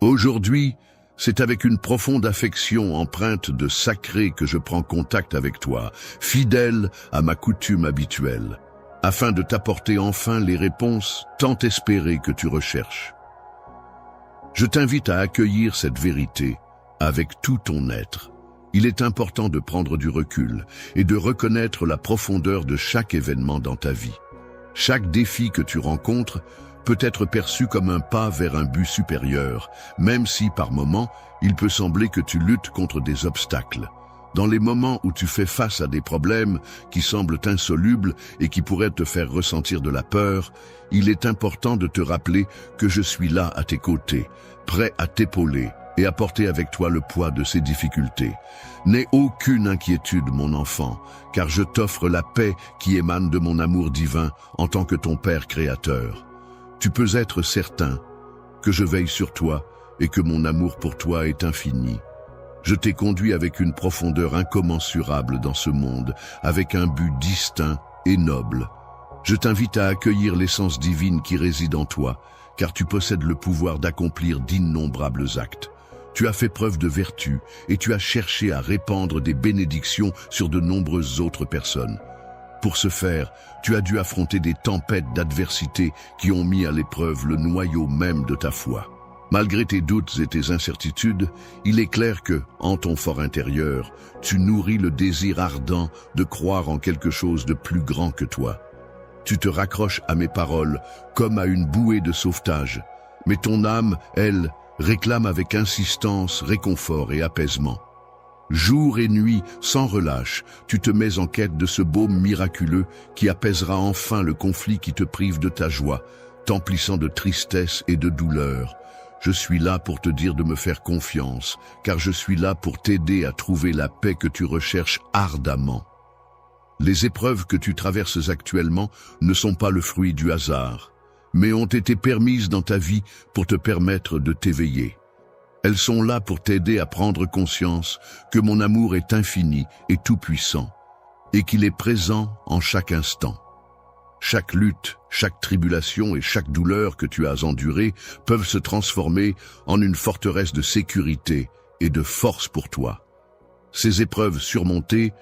Aujourd'hui, c'est avec une profonde affection empreinte de sacré que je prends contact avec toi, fidèle à ma coutume habituelle, afin de t'apporter enfin les réponses tant espérées que tu recherches. Je t'invite à accueillir cette vérité avec tout ton être. Il est important de prendre du recul et de reconnaître la profondeur de chaque événement dans ta vie. Chaque défi que tu rencontres peut être perçu comme un pas vers un but supérieur, même si par moments, il peut sembler que tu luttes contre des obstacles. Dans les moments où tu fais face à des problèmes qui semblent insolubles et qui pourraient te faire ressentir de la peur, il est important de te rappeler que je suis là à tes côtés, prêt à t'épauler et à porter avec toi le poids de ces difficultés. N'aie aucune inquiétude, mon enfant, car je t'offre la paix qui émane de mon amour divin en tant que ton Père créateur. Tu peux être certain que je veille sur toi et que mon amour pour toi est infini. Je t'ai conduit avec une profondeur incommensurable dans ce monde, avec un but distinct et noble. Je t'invite à accueillir l'essence divine qui réside en toi, car tu possèdes le pouvoir d'accomplir d'innombrables actes. Tu as fait preuve de vertu et tu as cherché à répandre des bénédictions sur de nombreuses autres personnes. Pour ce faire, tu as dû affronter des tempêtes d'adversité qui ont mis à l'épreuve le noyau même de ta foi. Malgré tes doutes et tes incertitudes, il est clair que, en ton fort intérieur, tu nourris le désir ardent de croire en quelque chose de plus grand que toi. Tu te raccroches à mes paroles comme à une bouée de sauvetage, mais ton âme, elle, réclame avec insistance réconfort et apaisement. Jour et nuit, sans relâche, tu te mets en quête de ce baume miraculeux qui apaisera enfin le conflit qui te prive de ta joie, t'emplissant de tristesse et de douleur. Je suis là pour te dire de me faire confiance, car je suis là pour t'aider à trouver la paix que tu recherches ardemment. Les épreuves que tu traverses actuellement ne sont pas le fruit du hasard, mais ont été permises dans ta vie pour te permettre de t'éveiller. Elles sont là pour t'aider à prendre conscience que mon amour est infini et tout-puissant, et qu'il est présent en chaque instant. Chaque lutte, chaque tribulation et chaque douleur que tu as endurée peuvent se transformer en une forteresse de sécurité et de force pour toi. Ces épreuves surmontées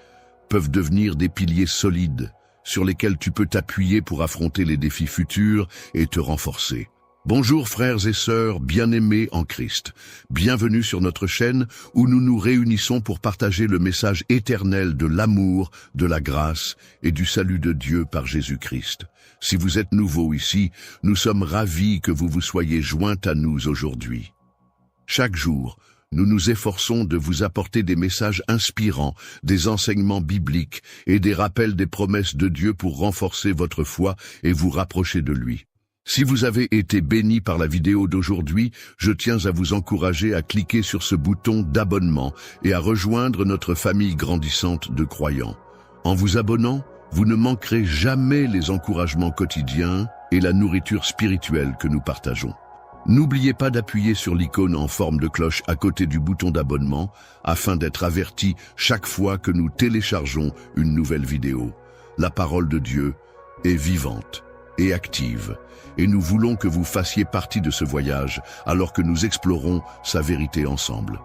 peuvent devenir des piliers solides sur lesquels tu peux t'appuyer pour affronter les défis futurs et te renforcer. Bonjour frères et sœurs bien-aimés en Christ. Bienvenue sur notre chaîne où nous nous réunissons pour partager le message éternel de l'amour, de la grâce et du salut de Dieu par Jésus-Christ. Si vous êtes nouveau ici, nous sommes ravis que vous vous soyez joints à nous aujourd'hui. Chaque jour, nous nous efforçons de vous apporter des messages inspirants, des enseignements bibliques et des rappels des promesses de Dieu pour renforcer votre foi et vous rapprocher de lui. Si vous avez été béni par la vidéo d'aujourd'hui, je tiens à vous encourager à cliquer sur ce bouton d'abonnement et à rejoindre notre famille grandissante de croyants. En vous abonnant, vous ne manquerez jamais les encouragements quotidiens et la nourriture spirituelle que nous partageons. N'oubliez pas d'appuyer sur l'icône en forme de cloche à côté du bouton d'abonnement afin d'être averti chaque fois que nous téléchargeons une nouvelle vidéo. La parole de Dieu est vivante et active, et nous voulons que vous fassiez partie de ce voyage alors que nous explorons sa vérité ensemble.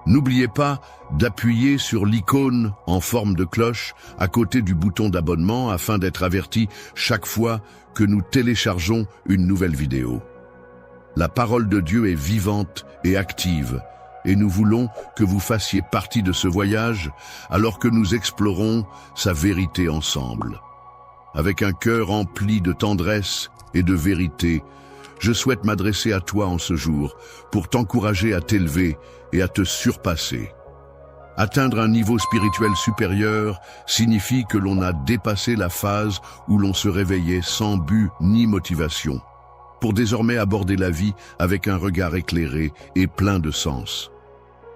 N'oubliez pas d'appuyer sur l'icône en forme de cloche à côté du bouton d'abonnement afin d'être averti chaque fois que nous téléchargeons une nouvelle vidéo. La parole de Dieu est vivante et active, et nous voulons que vous fassiez partie de ce voyage alors que nous explorons sa vérité ensemble. Avec un cœur empli de tendresse et de vérité, je souhaite m'adresser à toi en ce jour pour t'encourager à t'élever et à te surpasser. Atteindre un niveau spirituel supérieur signifie que l'on a dépassé la phase où l'on se réveillait sans but ni motivation, pour désormais aborder la vie avec un regard éclairé et plein de sens.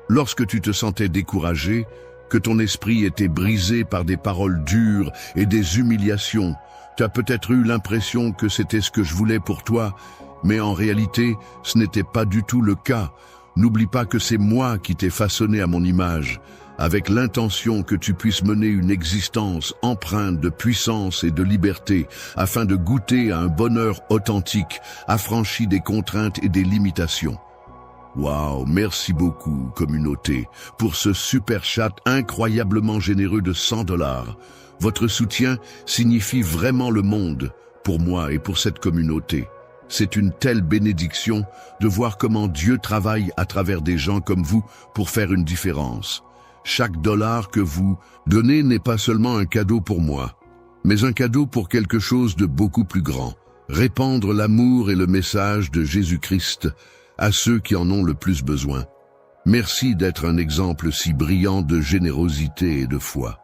Lorsque tu te sentais découragé, que ton esprit était brisé par des paroles dures et des humiliations, tu as peut-être eu l'impression que c'était ce que je voulais pour toi, mais en réalité, ce n'était pas du tout le cas. N'oublie pas que c'est moi qui t'ai façonné à mon image, avec l'intention que tu puisses mener une existence empreinte de puissance et de liberté, afin de goûter à un bonheur authentique, affranchi des contraintes et des limitations. Waouh, merci beaucoup, communauté, pour ce super chat incroyablement généreux de $100. Votre soutien signifie vraiment le monde, pour moi et pour cette communauté. C'est une telle bénédiction de voir comment Dieu travaille à travers des gens comme vous pour faire une différence. Chaque dollar que vous donnez n'est pas seulement un cadeau pour moi, mais un cadeau pour quelque chose de beaucoup plus grand. Répandre l'amour et le message de Jésus-Christ à ceux qui en ont le plus besoin. Merci d'être un exemple si brillant de générosité et de foi.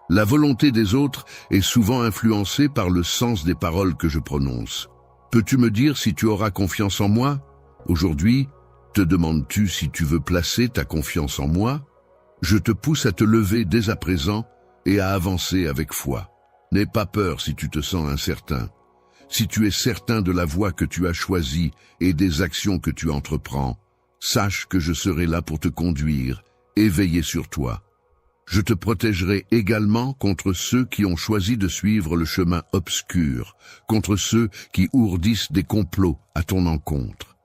La volonté des autres est souvent influencée par le sens des paroles que je prononce. Peux-tu me dire si tu auras confiance en moi? Aujourd'hui, te demandes-tu si tu veux placer ta confiance en moi? Je te pousse à te lever dès à présent et à avancer avec foi. N'aie pas peur si tu te sens incertain. Si tu es certain de la voie que tu as choisie et des actions que tu entreprends, sache que je serai là pour te conduire et veiller sur toi. Je te protégerai également contre ceux qui ont choisi de suivre le chemin obscur, contre ceux qui ourdissent des complots à ton encontre.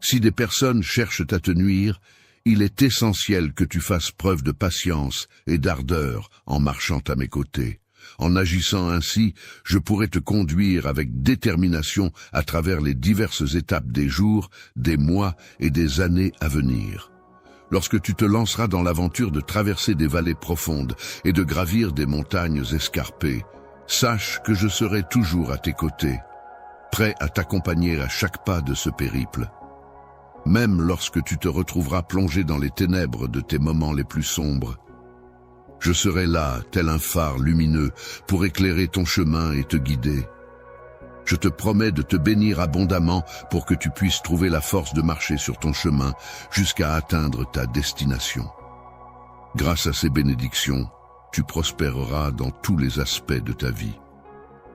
Si des personnes cherchent à te nuire, il est essentiel que tu fasses preuve de patience et d'ardeur en marchant à mes côtés. En agissant ainsi, je pourrai te conduire avec détermination à travers les diverses étapes des jours, des mois et des années à venir. Lorsque tu te lanceras dans l'aventure de traverser des vallées profondes et de gravir des montagnes escarpées, sache que je serai toujours à tes côtés, prêt à t'accompagner à chaque pas de ce périple. Même lorsque tu te retrouveras plongé dans les ténèbres de tes moments les plus sombres, je serai là, tel un phare lumineux, pour éclairer ton chemin et te guider. Je te promets de te bénir abondamment pour que tu puisses trouver la force de marcher sur ton chemin jusqu'à atteindre ta destination. Grâce à ces bénédictions, tu prospéreras dans tous les aspects de ta vie.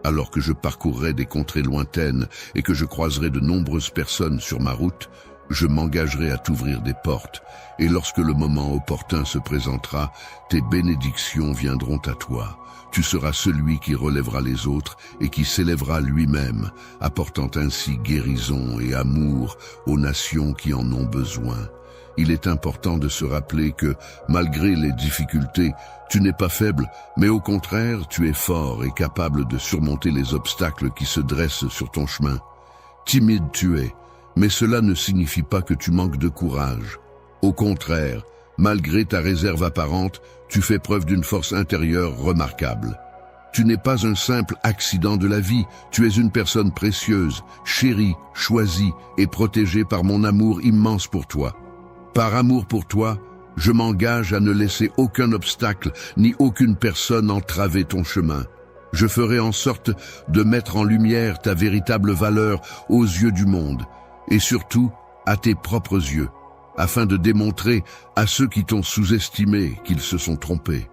Alors que je parcourrai des contrées lointaines et que je croiserai de nombreuses personnes sur ma route, je m'engagerai à t'ouvrir des portes, et lorsque le moment opportun se présentera, tes bénédictions viendront à toi. Tu seras celui qui relèvera les autres et qui s'élèvera lui-même, apportant ainsi guérison et amour aux nations qui en ont besoin. Il est important de se rappeler que, malgré les difficultés, tu n'es pas faible, mais au contraire, tu es fort et capable de surmonter les obstacles qui se dressent sur ton chemin. Timide tu es, mais cela ne signifie pas que tu manques de courage. Au contraire, malgré ta réserve apparente, tu fais preuve d'une force intérieure remarquable. Tu n'es pas un simple accident de la vie, tu es une personne précieuse, chérie, choisie et protégée par mon amour immense pour toi. Par amour pour toi, je m'engage à ne laisser aucun obstacle ni aucune personne entraver ton chemin. Je ferai en sorte de mettre en lumière ta véritable valeur aux yeux du monde, et surtout à tes propres yeux, afin de démontrer à ceux qui t'ont sous-estimé qu'ils se sont trompés.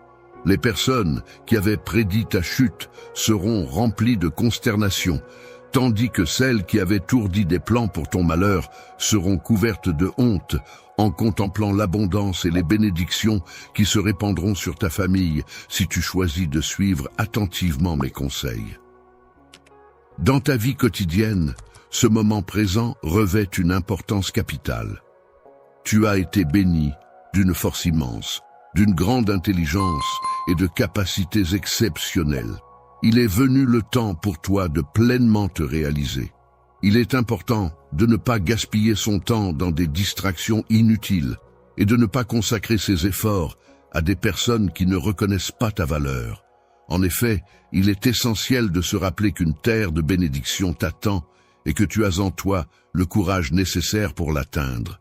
Les personnes qui avaient prédit ta chute seront remplies de consternation, tandis que celles qui avaient ourdi des plans pour ton malheur seront couvertes de honte en contemplant l'abondance et les bénédictions qui se répandront sur ta famille si tu choisis de suivre attentivement mes conseils. Dans ta vie quotidienne, ce moment présent revêt une importance capitale. Tu as été béni d'une force immense, d'une grande intelligence et de capacités exceptionnelles. Il est venu le temps pour toi de pleinement te réaliser. Il est important de ne pas gaspiller son temps dans des distractions inutiles et de ne pas consacrer ses efforts à des personnes qui ne reconnaissent pas ta valeur. En effet, il est essentiel de se rappeler qu'une terre de bénédiction t'attend et que tu as en toi le courage nécessaire pour l'atteindre.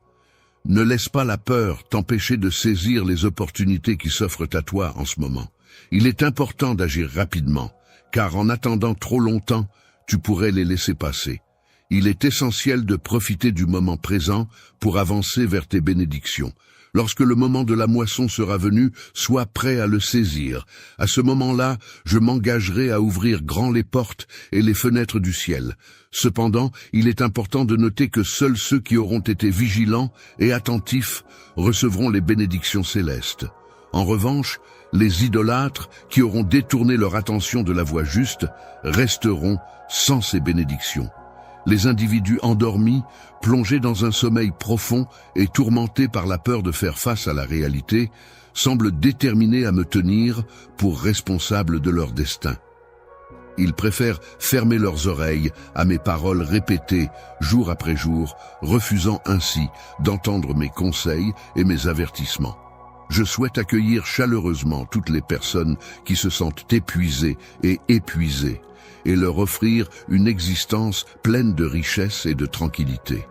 Ne laisse pas la peur t'empêcher de saisir les opportunités qui s'offrent à toi en ce moment. Il est important d'agir rapidement, car en attendant trop longtemps, tu pourrais les laisser passer. Il est essentiel de profiter du moment présent pour avancer vers tes bénédictions. Lorsque le moment de la moisson sera venu, sois prêt à le saisir. À ce moment-là, je m'engagerai à ouvrir grand les portes et les fenêtres du ciel. Cependant, il est important de noter que seuls ceux qui auront été vigilants et attentifs recevront les bénédictions célestes. En revanche, les idolâtres qui auront détourné leur attention de la voie juste resteront sans ces bénédictions. Les individus endormis, plongés dans un sommeil profond et tourmentés par la peur de faire face à la réalité, semblent déterminés à me tenir pour responsable de leur destin. Ils préfèrent fermer leurs oreilles à mes paroles répétées jour après jour, refusant ainsi d'entendre mes conseils et mes avertissements. Je souhaite accueillir chaleureusement toutes les personnes qui se sentent épuisées et épuisées et leur offrir une existence pleine de richesse et de tranquillité.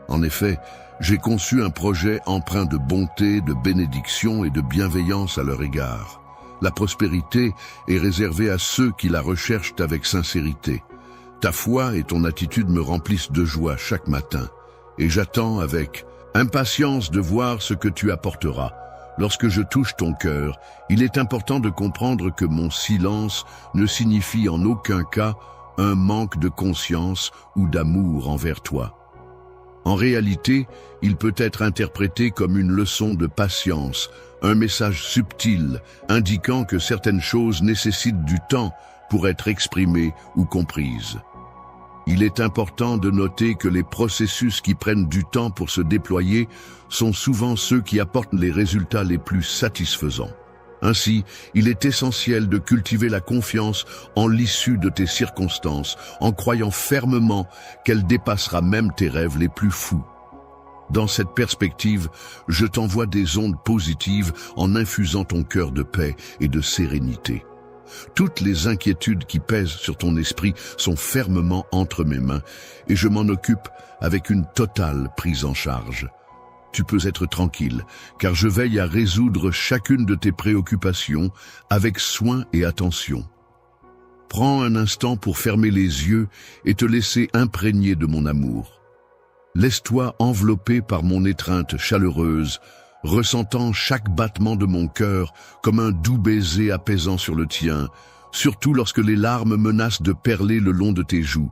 En effet, j'ai conçu un projet empreint de bonté, de bénédiction et de bienveillance à leur égard. La prospérité est réservée à ceux qui la recherchent avec sincérité. Ta foi et ton attitude me remplissent de joie chaque matin, et j'attends avec impatience de voir ce que tu apporteras. Lorsque je touche ton cœur, il est important de comprendre que mon silence ne signifie en aucun cas un manque de conscience ou d'amour envers toi. En réalité, il peut être interprété comme une leçon de patience, un message subtil indiquant que certaines choses nécessitent du temps pour être exprimées ou comprises. Il est important de noter que les processus qui prennent du temps pour se déployer sont souvent ceux qui apportent les résultats les plus satisfaisants. Ainsi, il est essentiel de cultiver la confiance en l'issue de tes circonstances, en croyant fermement qu'elle dépassera même tes rêves les plus fous. Dans cette perspective, je t'envoie des ondes positives en infusant ton cœur de paix et de sérénité. Toutes les inquiétudes qui pèsent sur ton esprit sont fermement entre mes mains et je m'en occupe avec une totale prise en charge. Tu peux être tranquille, car je veille à résoudre chacune de tes préoccupations avec soin et attention. Prends un instant pour fermer les yeux et te laisser imprégner de mon amour. Laisse-toi envelopper par mon étreinte chaleureuse, ressentant chaque battement de mon cœur comme un doux baiser apaisant sur le tien, surtout lorsque les larmes menacent de perler le long de tes joues.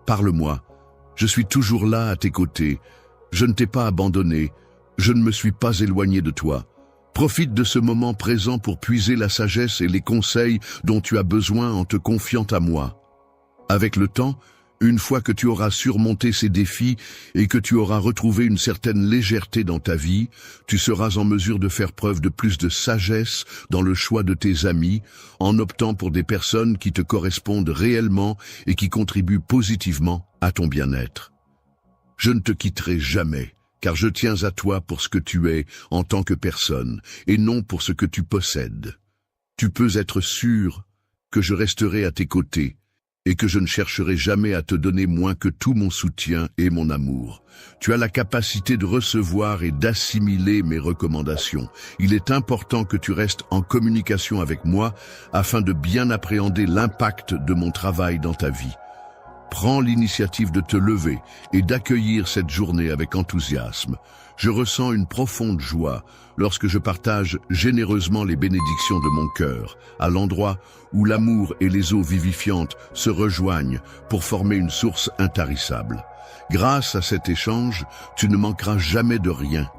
Parle-moi, je suis toujours là à tes côtés, je ne t'ai pas abandonné, je ne me suis pas éloigné de toi. Profite de ce moment présent pour puiser la sagesse et les conseils dont tu as besoin en te confiant à moi. Avec le temps, une fois que tu auras surmonté ces défis et que tu auras retrouvé une certaine légèreté dans ta vie, tu seras en mesure de faire preuve de plus de sagesse dans le choix de tes amis, en optant pour des personnes qui te correspondent réellement et qui contribuent positivement à ton bien-être. Je ne te quitterai jamais, car je tiens à toi pour ce que tu es en tant que personne, et non pour ce que tu possèdes. Tu peux être sûr que je resterai à tes côtés, et que je ne chercherai jamais à te donner moins que tout mon soutien et mon amour. Tu as la capacité de recevoir et d'assimiler mes recommandations. Il est important que tu restes en communication avec moi afin de bien appréhender l'impact de mon travail dans ta vie. Prends l'initiative de te lever et d'accueillir cette journée avec enthousiasme. Je ressens une profonde joie lorsque je partage généreusement les bénédictions de mon cœur, à l'endroit où l'amour et les eaux vivifiantes se rejoignent pour former une source intarissable. Grâce à cet échange, tu ne manqueras jamais de rien.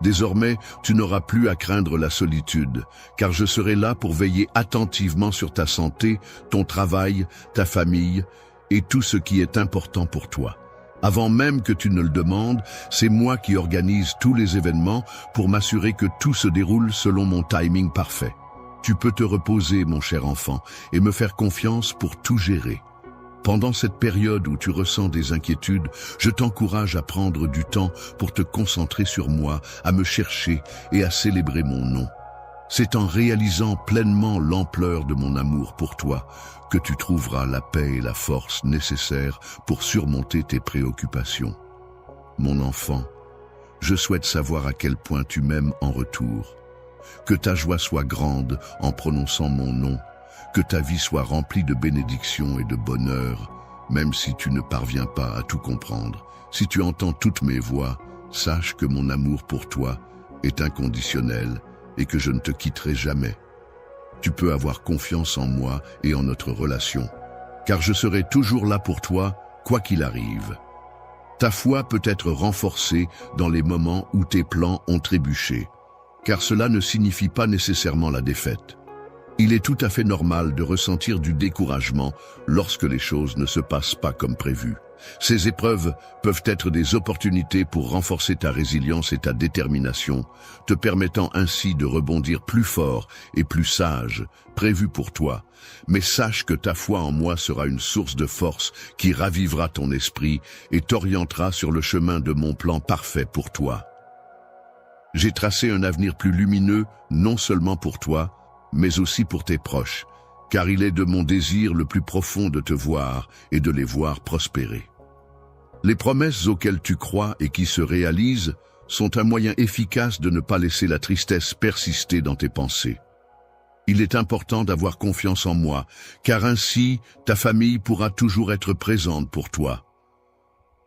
Désormais, tu n'auras plus à craindre la solitude, car je serai là pour veiller attentivement sur ta santé, ton travail, ta famille et tout ce qui est important pour toi. Avant même que tu ne le demandes, c'est moi qui organise tous les événements pour m'assurer que tout se déroule selon mon timing parfait. Tu peux te reposer, mon cher enfant, et me faire confiance pour tout gérer. Pendant cette période où tu ressens des inquiétudes, je t'encourage à prendre du temps pour te concentrer sur moi, à me chercher et à célébrer mon nom. C'est en réalisant pleinement l'ampleur de mon amour pour toi que tu trouveras la paix et la force nécessaires pour surmonter tes préoccupations. Mon enfant, je souhaite savoir à quel point tu m'aimes en retour. Que ta joie soit grande en prononçant mon nom, que ta vie soit remplie de bénédictions et de bonheur, même si tu ne parviens pas à tout comprendre. Si tu entends toutes mes voix, sache que mon amour pour toi est inconditionnel et que je ne te quitterai jamais. Tu peux avoir confiance en moi et en notre relation, car je serai toujours là pour toi, quoi qu'il arrive. Ta foi peut être renforcée dans les moments où tes plans ont trébuché, car cela ne signifie pas nécessairement la défaite. Il est tout à fait normal de ressentir du découragement lorsque les choses ne se passent pas comme prévu. Ces épreuves peuvent être des opportunités pour renforcer ta résilience et ta détermination, te permettant ainsi de rebondir plus fort et plus sage, prévu pour toi. Mais sache que ta foi en moi sera une source de force qui ravivera ton esprit et t'orientera sur le chemin de mon plan parfait pour toi. J'ai tracé un avenir plus lumineux, non seulement pour toi, mais aussi pour tes proches, car il est de mon désir le plus profond de te voir et de les voir prospérer. Les promesses auxquelles tu crois et qui se réalisent sont un moyen efficace de ne pas laisser la tristesse persister dans tes pensées. Il est important d'avoir confiance en moi, car ainsi ta famille pourra toujours être présente pour toi.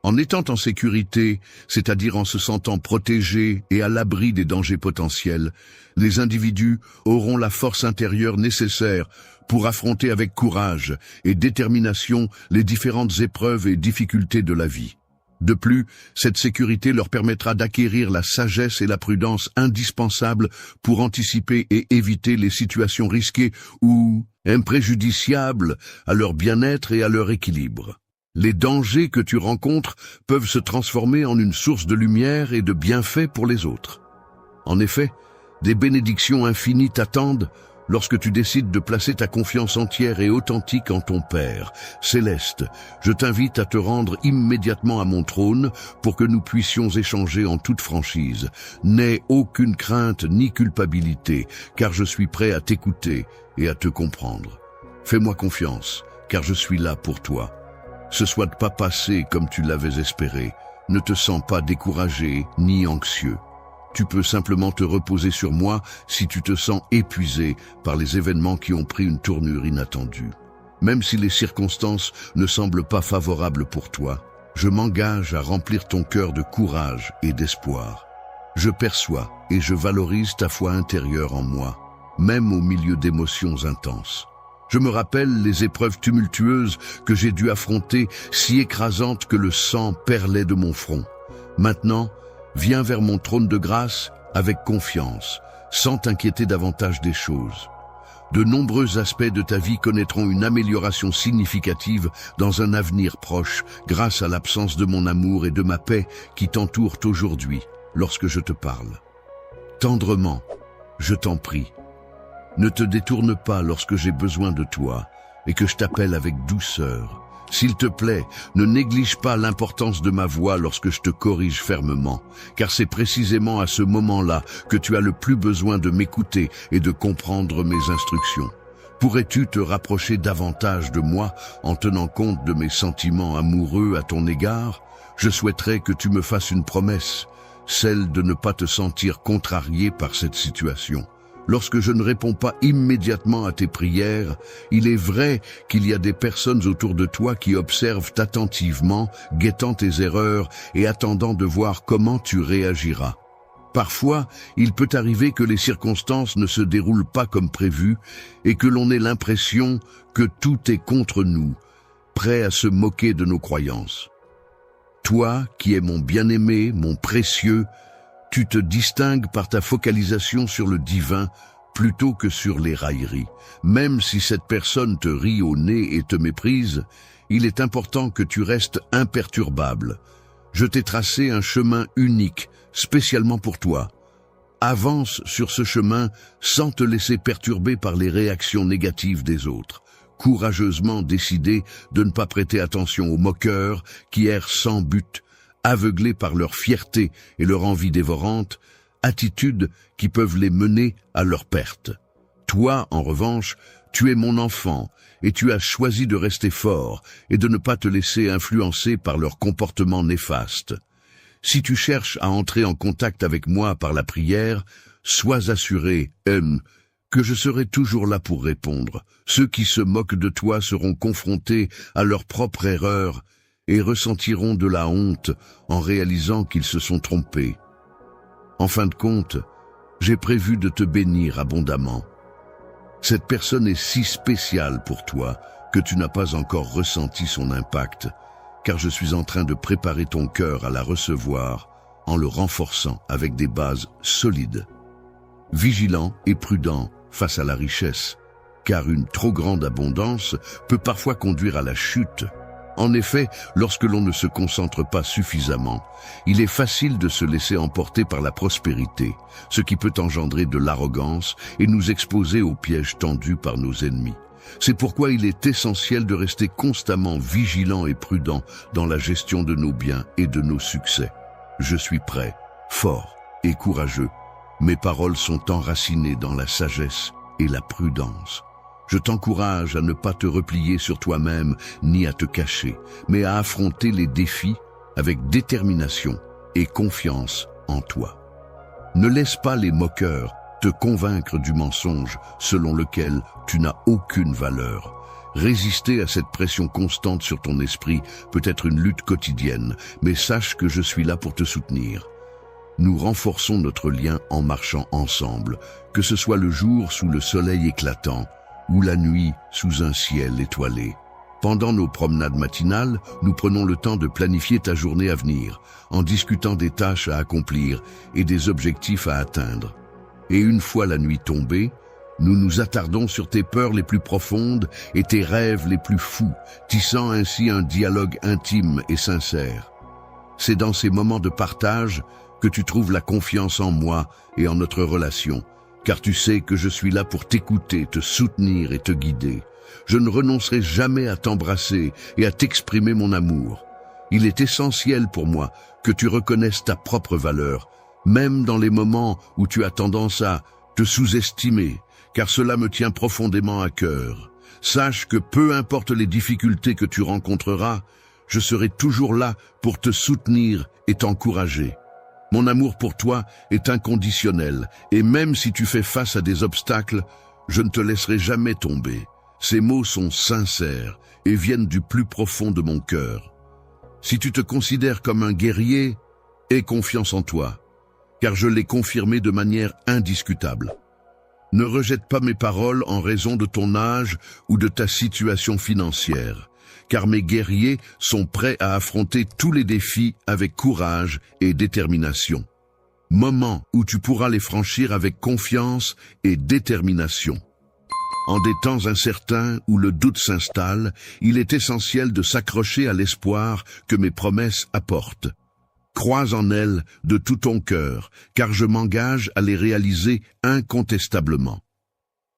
En étant en sécurité, c'est-à-dire en se sentant protégés et à l'abri des dangers potentiels, les individus auront la force intérieure nécessaire pour affronter avec courage et détermination les différentes épreuves et difficultés de la vie. De plus, cette sécurité leur permettra d'acquérir la sagesse et la prudence indispensables pour anticiper et éviter les situations risquées ou impréjudiciables à leur bien-être et à leur équilibre. Les dangers que tu rencontres peuvent se transformer en une source de lumière et de bienfaits pour les autres. En effet, des bénédictions infinies t'attendent lorsque tu décides de placer ta confiance entière et authentique en ton Père. Céleste, je t'invite à te rendre immédiatement à mon trône pour que nous puissions échanger en toute franchise. N'aie aucune crainte ni culpabilité, car je suis prêt à t'écouter et à te comprendre. Fais-moi confiance, car je suis là pour toi. Ce soit pas passé comme tu l'avais espéré. Ne te sens pas découragé ni anxieux. Tu peux simplement te reposer sur moi si tu te sens épuisé par les événements qui ont pris une tournure inattendue. Même si les circonstances ne semblent pas favorables pour toi, je m'engage à remplir ton cœur de courage et d'espoir. Je perçois et je valorise ta foi intérieure en moi, même au milieu d'émotions intenses. Je me rappelle les épreuves tumultueuses que j'ai dû affronter, si écrasantes que le sang perlait de mon front. Maintenant, viens vers mon trône de grâce avec confiance, sans t'inquiéter davantage des choses. De nombreux aspects de ta vie connaîtront une amélioration significative dans un avenir proche, grâce à l'absence de mon amour et de ma paix qui t'entourent aujourd'hui, lorsque je te parle. Tendrement, je t'en prie, ne te détourne pas lorsque j'ai besoin de toi et que je t'appelle avec douceur. S'il te plaît, ne néglige pas l'importance de ma voix lorsque je te corrige fermement, car c'est précisément à ce moment-là que tu as le plus besoin de m'écouter et de comprendre mes instructions. Pourrais-tu te rapprocher davantage de moi en tenant compte de mes sentiments amoureux à ton égard? Je souhaiterais que tu me fasses une promesse, celle de ne pas te sentir contrarié par cette situation. Lorsque je ne réponds pas immédiatement à tes prières, il est vrai qu'il y a des personnes autour de toi qui observent attentivement, guettant tes erreurs et attendant de voir comment tu réagiras. Parfois, il peut arriver que les circonstances ne se déroulent pas comme prévu et que l'on ait l'impression que tout est contre nous, prêt à se moquer de nos croyances. Toi, qui es mon bien-aimé, mon précieux, tu te distingues par ta focalisation sur le divin plutôt que sur les railleries. Même si cette personne te rit au nez et te méprise, il est important que tu restes imperturbable. Je t'ai tracé un chemin unique, spécialement pour toi. Avance sur ce chemin sans te laisser perturber par les réactions négatives des autres. Courageusement décidé de ne pas prêter attention aux moqueurs qui errent sans but, aveuglés par leur fierté et leur envie dévorante, attitudes qui peuvent les mener à leur perte. Toi, en revanche, tu es mon enfant et tu as choisi de rester fort et de ne pas te laisser influencer par leur comportement néfaste. Si tu cherches à entrer en contact avec moi par la prière, sois assuré, que je serai toujours là pour répondre. Ceux qui se moquent de toi seront confrontés à leur propre erreur et ressentiront de la honte en réalisant qu'ils se sont trompés. En fin de compte, j'ai prévu de te bénir abondamment. Cette personne est si spéciale pour toi que tu n'as pas encore ressenti son impact, car je suis en train de préparer ton cœur à la recevoir en le renforçant avec des bases solides. Vigilant et prudent face à la richesse, car une trop grande abondance peut parfois conduire à la chute. En effet, lorsque l'on ne se concentre pas suffisamment, il est facile de se laisser emporter par la prospérité, ce qui peut engendrer de l'arrogance et nous exposer aux pièges tendus par nos ennemis. C'est pourquoi il est essentiel de rester constamment vigilant et prudent dans la gestion de nos biens et de nos succès. Je suis prêt, fort et courageux. Mes paroles sont enracinées dans la sagesse et la prudence. Je t'encourage à ne pas te replier sur toi-même ni à te cacher, mais à affronter les défis avec détermination et confiance en toi. Ne laisse pas les moqueurs te convaincre du mensonge selon lequel tu n'as aucune valeur. Résister à cette pression constante sur ton esprit peut être une lutte quotidienne, mais sache que je suis là pour te soutenir. Nous renforçons notre lien en marchant ensemble, que ce soit le jour sous le soleil éclatant ou la nuit sous un ciel étoilé. Pendant nos promenades matinales, nous prenons le temps de planifier ta journée à venir, en discutant des tâches à accomplir et des objectifs à atteindre. Et une fois la nuit tombée, nous nous attardons sur tes peurs les plus profondes et tes rêves les plus fous, tissant ainsi un dialogue intime et sincère. C'est dans ces moments de partage que tu trouves la confiance en moi et en notre relation, car tu sais que je suis là pour t'écouter, te soutenir et te guider. Je ne renoncerai jamais à t'embrasser et à t'exprimer mon amour. Il est essentiel pour moi que tu reconnaisses ta propre valeur, même dans les moments où tu as tendance à te sous-estimer, car cela me tient profondément à cœur. Sache que peu importe les difficultés que tu rencontreras, je serai toujours là pour te soutenir et t'encourager. Mon amour pour toi est inconditionnel, et même si tu fais face à des obstacles, je ne te laisserai jamais tomber. Ces mots sont sincères et viennent du plus profond de mon cœur. Si tu te considères comme un guerrier, aie confiance en toi, car je l'ai confirmé de manière indiscutable. Ne rejette pas mes paroles en raison de ton âge ou de ta situation financière, car mes guerriers sont prêts à affronter tous les défis avec courage et détermination. Moment où tu pourras les franchir avec confiance et détermination. En des temps incertains où le doute s'installe, il est essentiel de s'accrocher à l'espoir que mes promesses apportent. Crois en elles de tout ton cœur, car je m'engage à les réaliser incontestablement.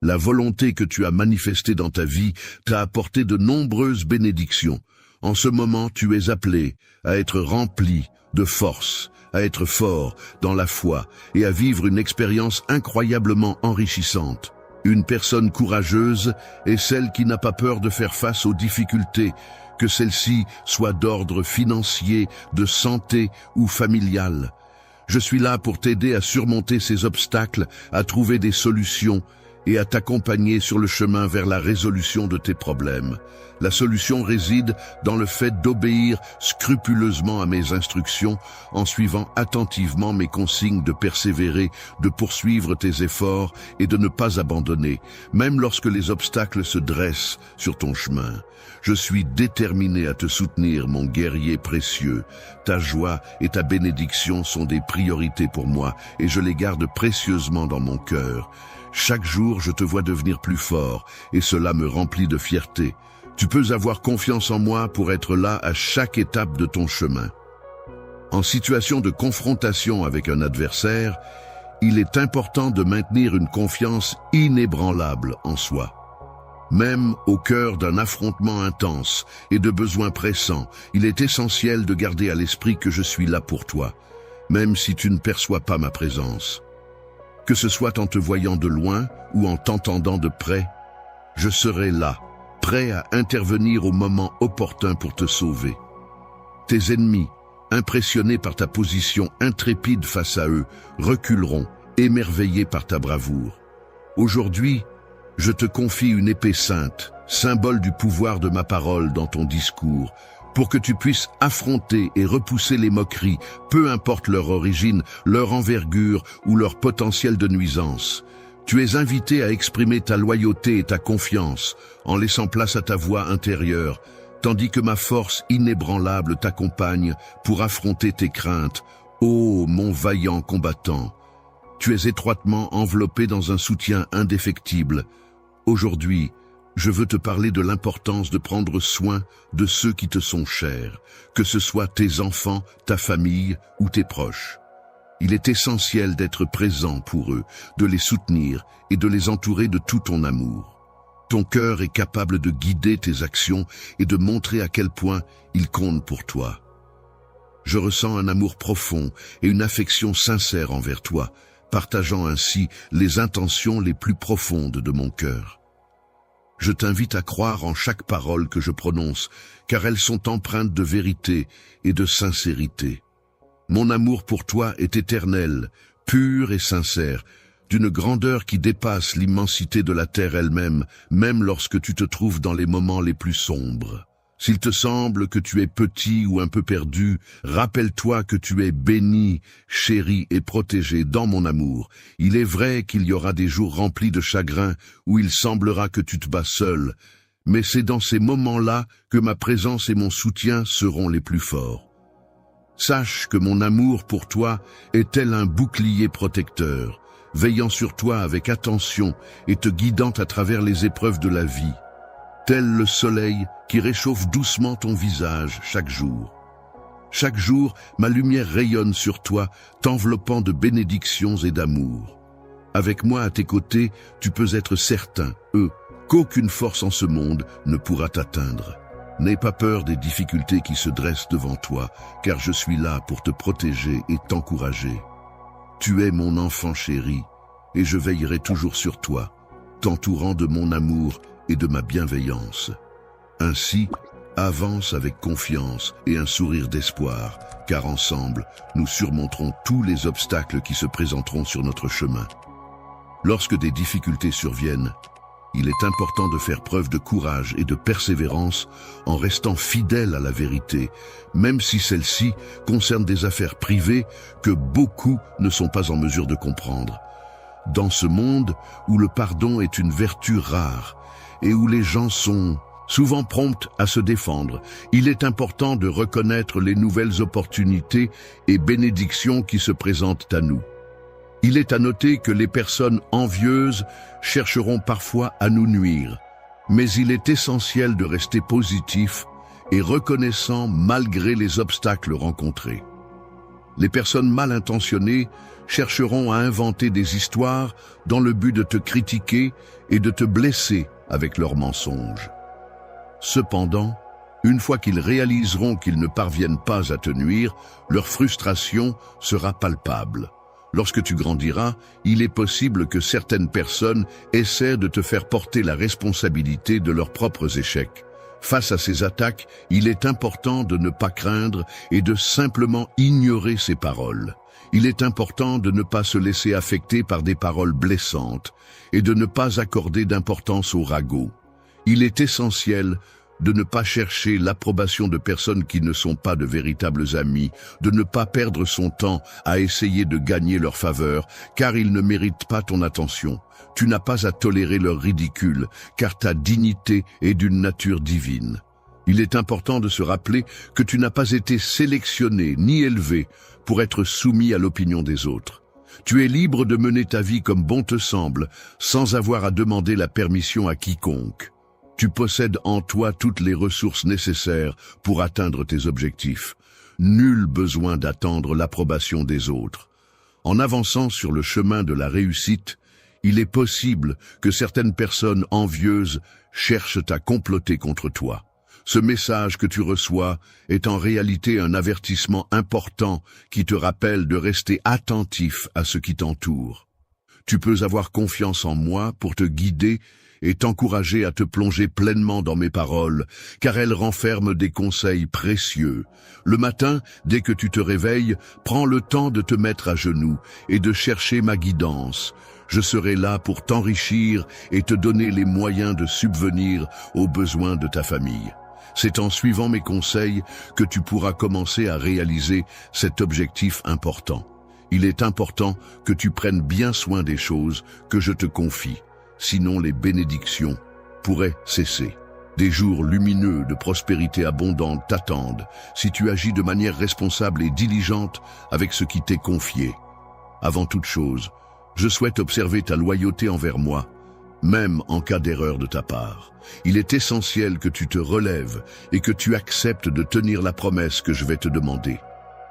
La volonté que tu as manifestée dans ta vie t'a apporté de nombreuses bénédictions. En ce moment, tu es appelé à être rempli de force, à être fort dans la foi et à vivre une expérience incroyablement enrichissante. Une personne courageuse est celle qui n'a pas peur de faire face aux difficultés, que celles-ci soient d'ordre financier, de santé ou familial. Je suis là pour t'aider à surmonter ces obstacles, à trouver des solutions et à t'accompagner sur le chemin vers la résolution de tes problèmes. La solution réside dans le fait d'obéir scrupuleusement à mes instructions, en suivant attentivement mes consignes de persévérer, de poursuivre tes efforts et de ne pas abandonner, même lorsque les obstacles se dressent sur ton chemin. Je suis déterminé à te soutenir, mon guerrier précieux. Ta joie et ta bénédiction sont des priorités pour moi et je les garde précieusement dans mon cœur. Chaque jour, je te vois devenir plus fort et cela me remplit de fierté. Tu peux avoir confiance en moi pour être là à chaque étape de ton chemin. En situation de confrontation avec un adversaire, il est important de maintenir une confiance inébranlable en soi. Même au cœur d'un affrontement intense et de besoins pressants, il est essentiel de garder à l'esprit que je suis là pour toi, même si tu ne perçois pas ma présence. Que ce soit en te voyant de loin ou en t'entendant de près, je serai là, prêt à intervenir au moment opportun pour te sauver. Tes ennemis, impressionnés par ta position intrépide face à eux, reculeront, émerveillés par ta bravoure. Aujourd'hui, je te confie une épée sainte, symbole du pouvoir de ma parole dans ton discours, pour que tu puisses affronter et repousser les moqueries, peu importe leur origine, leur envergure ou leur potentiel de nuisance. Tu es invité à exprimer ta loyauté et ta confiance, en laissant place à ta voix intérieure, tandis que ma force inébranlable t'accompagne pour affronter tes craintes. Ô mon vaillant combattant, tu es étroitement enveloppé dans un soutien indéfectible. Aujourd'hui, je veux te parler de l'importance de prendre soin de ceux qui te sont chers, que ce soit tes enfants, ta famille ou tes proches. Il est essentiel d'être présent pour eux, de les soutenir et de les entourer de tout ton amour. Ton cœur est capable de guider tes actions et de montrer à quel point il compte pour toi. Je ressens un amour profond et une affection sincère envers toi, partageant ainsi les intentions les plus profondes de mon cœur. Je t'invite à croire en chaque parole que je prononce, car elles sont empreintes de vérité et de sincérité. Mon amour pour toi est éternel, pur et sincère, d'une grandeur qui dépasse l'immensité de la terre elle-même, même lorsque tu te trouves dans les moments les plus sombres. S'il te semble que tu es petit ou un peu perdu, rappelle-toi que tu es béni, chéri et protégé dans mon amour. Il est vrai qu'il y aura des jours remplis de chagrin où il semblera que tu te bats seul, mais c'est dans ces moments-là que ma présence et mon soutien seront les plus forts. Sache que mon amour pour toi est tel un bouclier protecteur, veillant sur toi avec attention et te guidant à travers les épreuves de la vie. Tel le soleil qui réchauffe doucement ton visage chaque jour. Chaque jour, ma lumière rayonne sur toi, t'enveloppant de bénédictions et d'amour. Avec moi à tes côtés, tu peux être certain, qu'aucune force en ce monde ne pourra t'atteindre. N'aie pas peur des difficultés qui se dressent devant toi, car je suis là pour te protéger et t'encourager. Tu es mon enfant chéri, et je veillerai toujours sur toi, t'entourant de mon amour et de ma bienveillance. Ainsi, avance avec confiance et un sourire d'espoir, car ensemble, nous surmonterons tous les obstacles qui se présenteront sur notre chemin. Lorsque des difficultés surviennent, il est important de faire preuve de courage et de persévérance en restant fidèle à la vérité, même si celle-ci concerne des affaires privées que beaucoup ne sont pas en mesure de comprendre. Dans ce monde où le pardon est une vertu rare et où les gens sont souvent prompts à se défendre, il est important de reconnaître les nouvelles opportunités et bénédictions qui se présentent à nous. Il est à noter que les personnes envieuses chercheront parfois à nous nuire, mais il est essentiel de rester positif et reconnaissant malgré les obstacles rencontrés. Les personnes mal intentionnées chercheront à inventer des histoires dans le but de te critiquer et de te blesser avec leurs mensonges. Cependant, une fois qu'ils réaliseront qu'ils ne parviennent pas à te nuire, leur frustration sera palpable. Lorsque tu grandiras, il est possible que certaines personnes essaient de te faire porter la responsabilité de leurs propres échecs. Face à ces attaques, il est important de ne pas craindre et de simplement ignorer ces paroles. Il est important de ne pas se laisser affecter par des paroles blessantes et de ne pas accorder d'importance aux ragots. Il est essentiel de ne pas chercher l'approbation de personnes qui ne sont pas de véritables amis, de ne pas perdre son temps à essayer de gagner leur faveur, car ils ne méritent pas ton attention. Tu n'as pas à tolérer leur ridicule, car ta dignité est d'une nature divine. Il est important de se rappeler que tu n'as pas été sélectionné ni élevé pour être soumis à l'opinion des autres. Tu es libre de mener ta vie comme bon te semble, sans avoir à demander la permission à quiconque. Tu possèdes en toi toutes les ressources nécessaires pour atteindre tes objectifs. Nul besoin d'attendre l'approbation des autres. En avançant sur le chemin de la réussite, il est possible que certaines personnes envieuses cherchent à comploter contre toi. Ce message que tu reçois est en réalité un avertissement important qui te rappelle de rester attentif à ce qui t'entoure. Tu peux avoir confiance en moi pour te guider et t'encourager à te plonger pleinement dans mes paroles, car elles renferment des conseils précieux. Le matin, dès que tu te réveilles, prends le temps de te mettre à genoux et de chercher ma guidance. Je serai là pour t'enrichir et te donner les moyens de subvenir aux besoins de ta famille. C'est en suivant mes conseils que tu pourras commencer à réaliser cet objectif important. Il est important que tu prennes bien soin des choses que je te confie. Sinon les bénédictions pourraient cesser. Des jours lumineux de prospérité abondante t'attendent si tu agis de manière responsable et diligente avec ce qui t'est confié. Avant toute chose, je souhaite observer ta loyauté envers moi, même en cas d'erreur de ta part. Il est essentiel que tu te relèves et que tu acceptes de tenir la promesse que je vais te demander.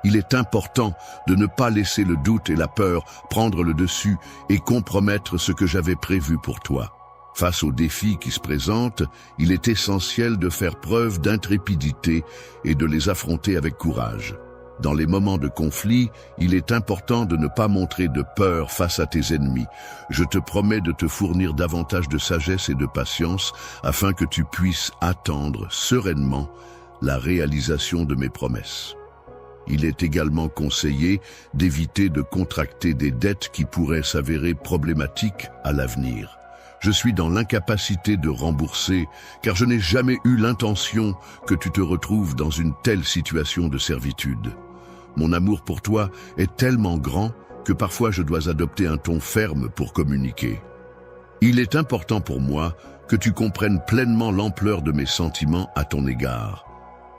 Il est important de ne pas laisser le doute et la peur prendre le dessus et compromettre ce que j'avais prévu pour toi. Face aux défis qui se présentent, il est essentiel de faire preuve d'intrépidité et de les affronter avec courage. Dans les moments de conflit, il est important de ne pas montrer de peur face à tes ennemis. Je te promets de te fournir davantage de sagesse et de patience afin que tu puisses attendre sereinement la réalisation de mes promesses. Il est également conseillé d'éviter de contracter des dettes qui pourraient s'avérer problématiques à l'avenir. Je suis dans l'incapacité de rembourser car je n'ai jamais eu l'intention que tu te retrouves dans une telle situation de servitude. Mon amour pour toi est tellement grand que parfois je dois adopter un ton ferme pour communiquer. Il est important pour moi que tu comprennes pleinement l'ampleur de mes sentiments à ton égard,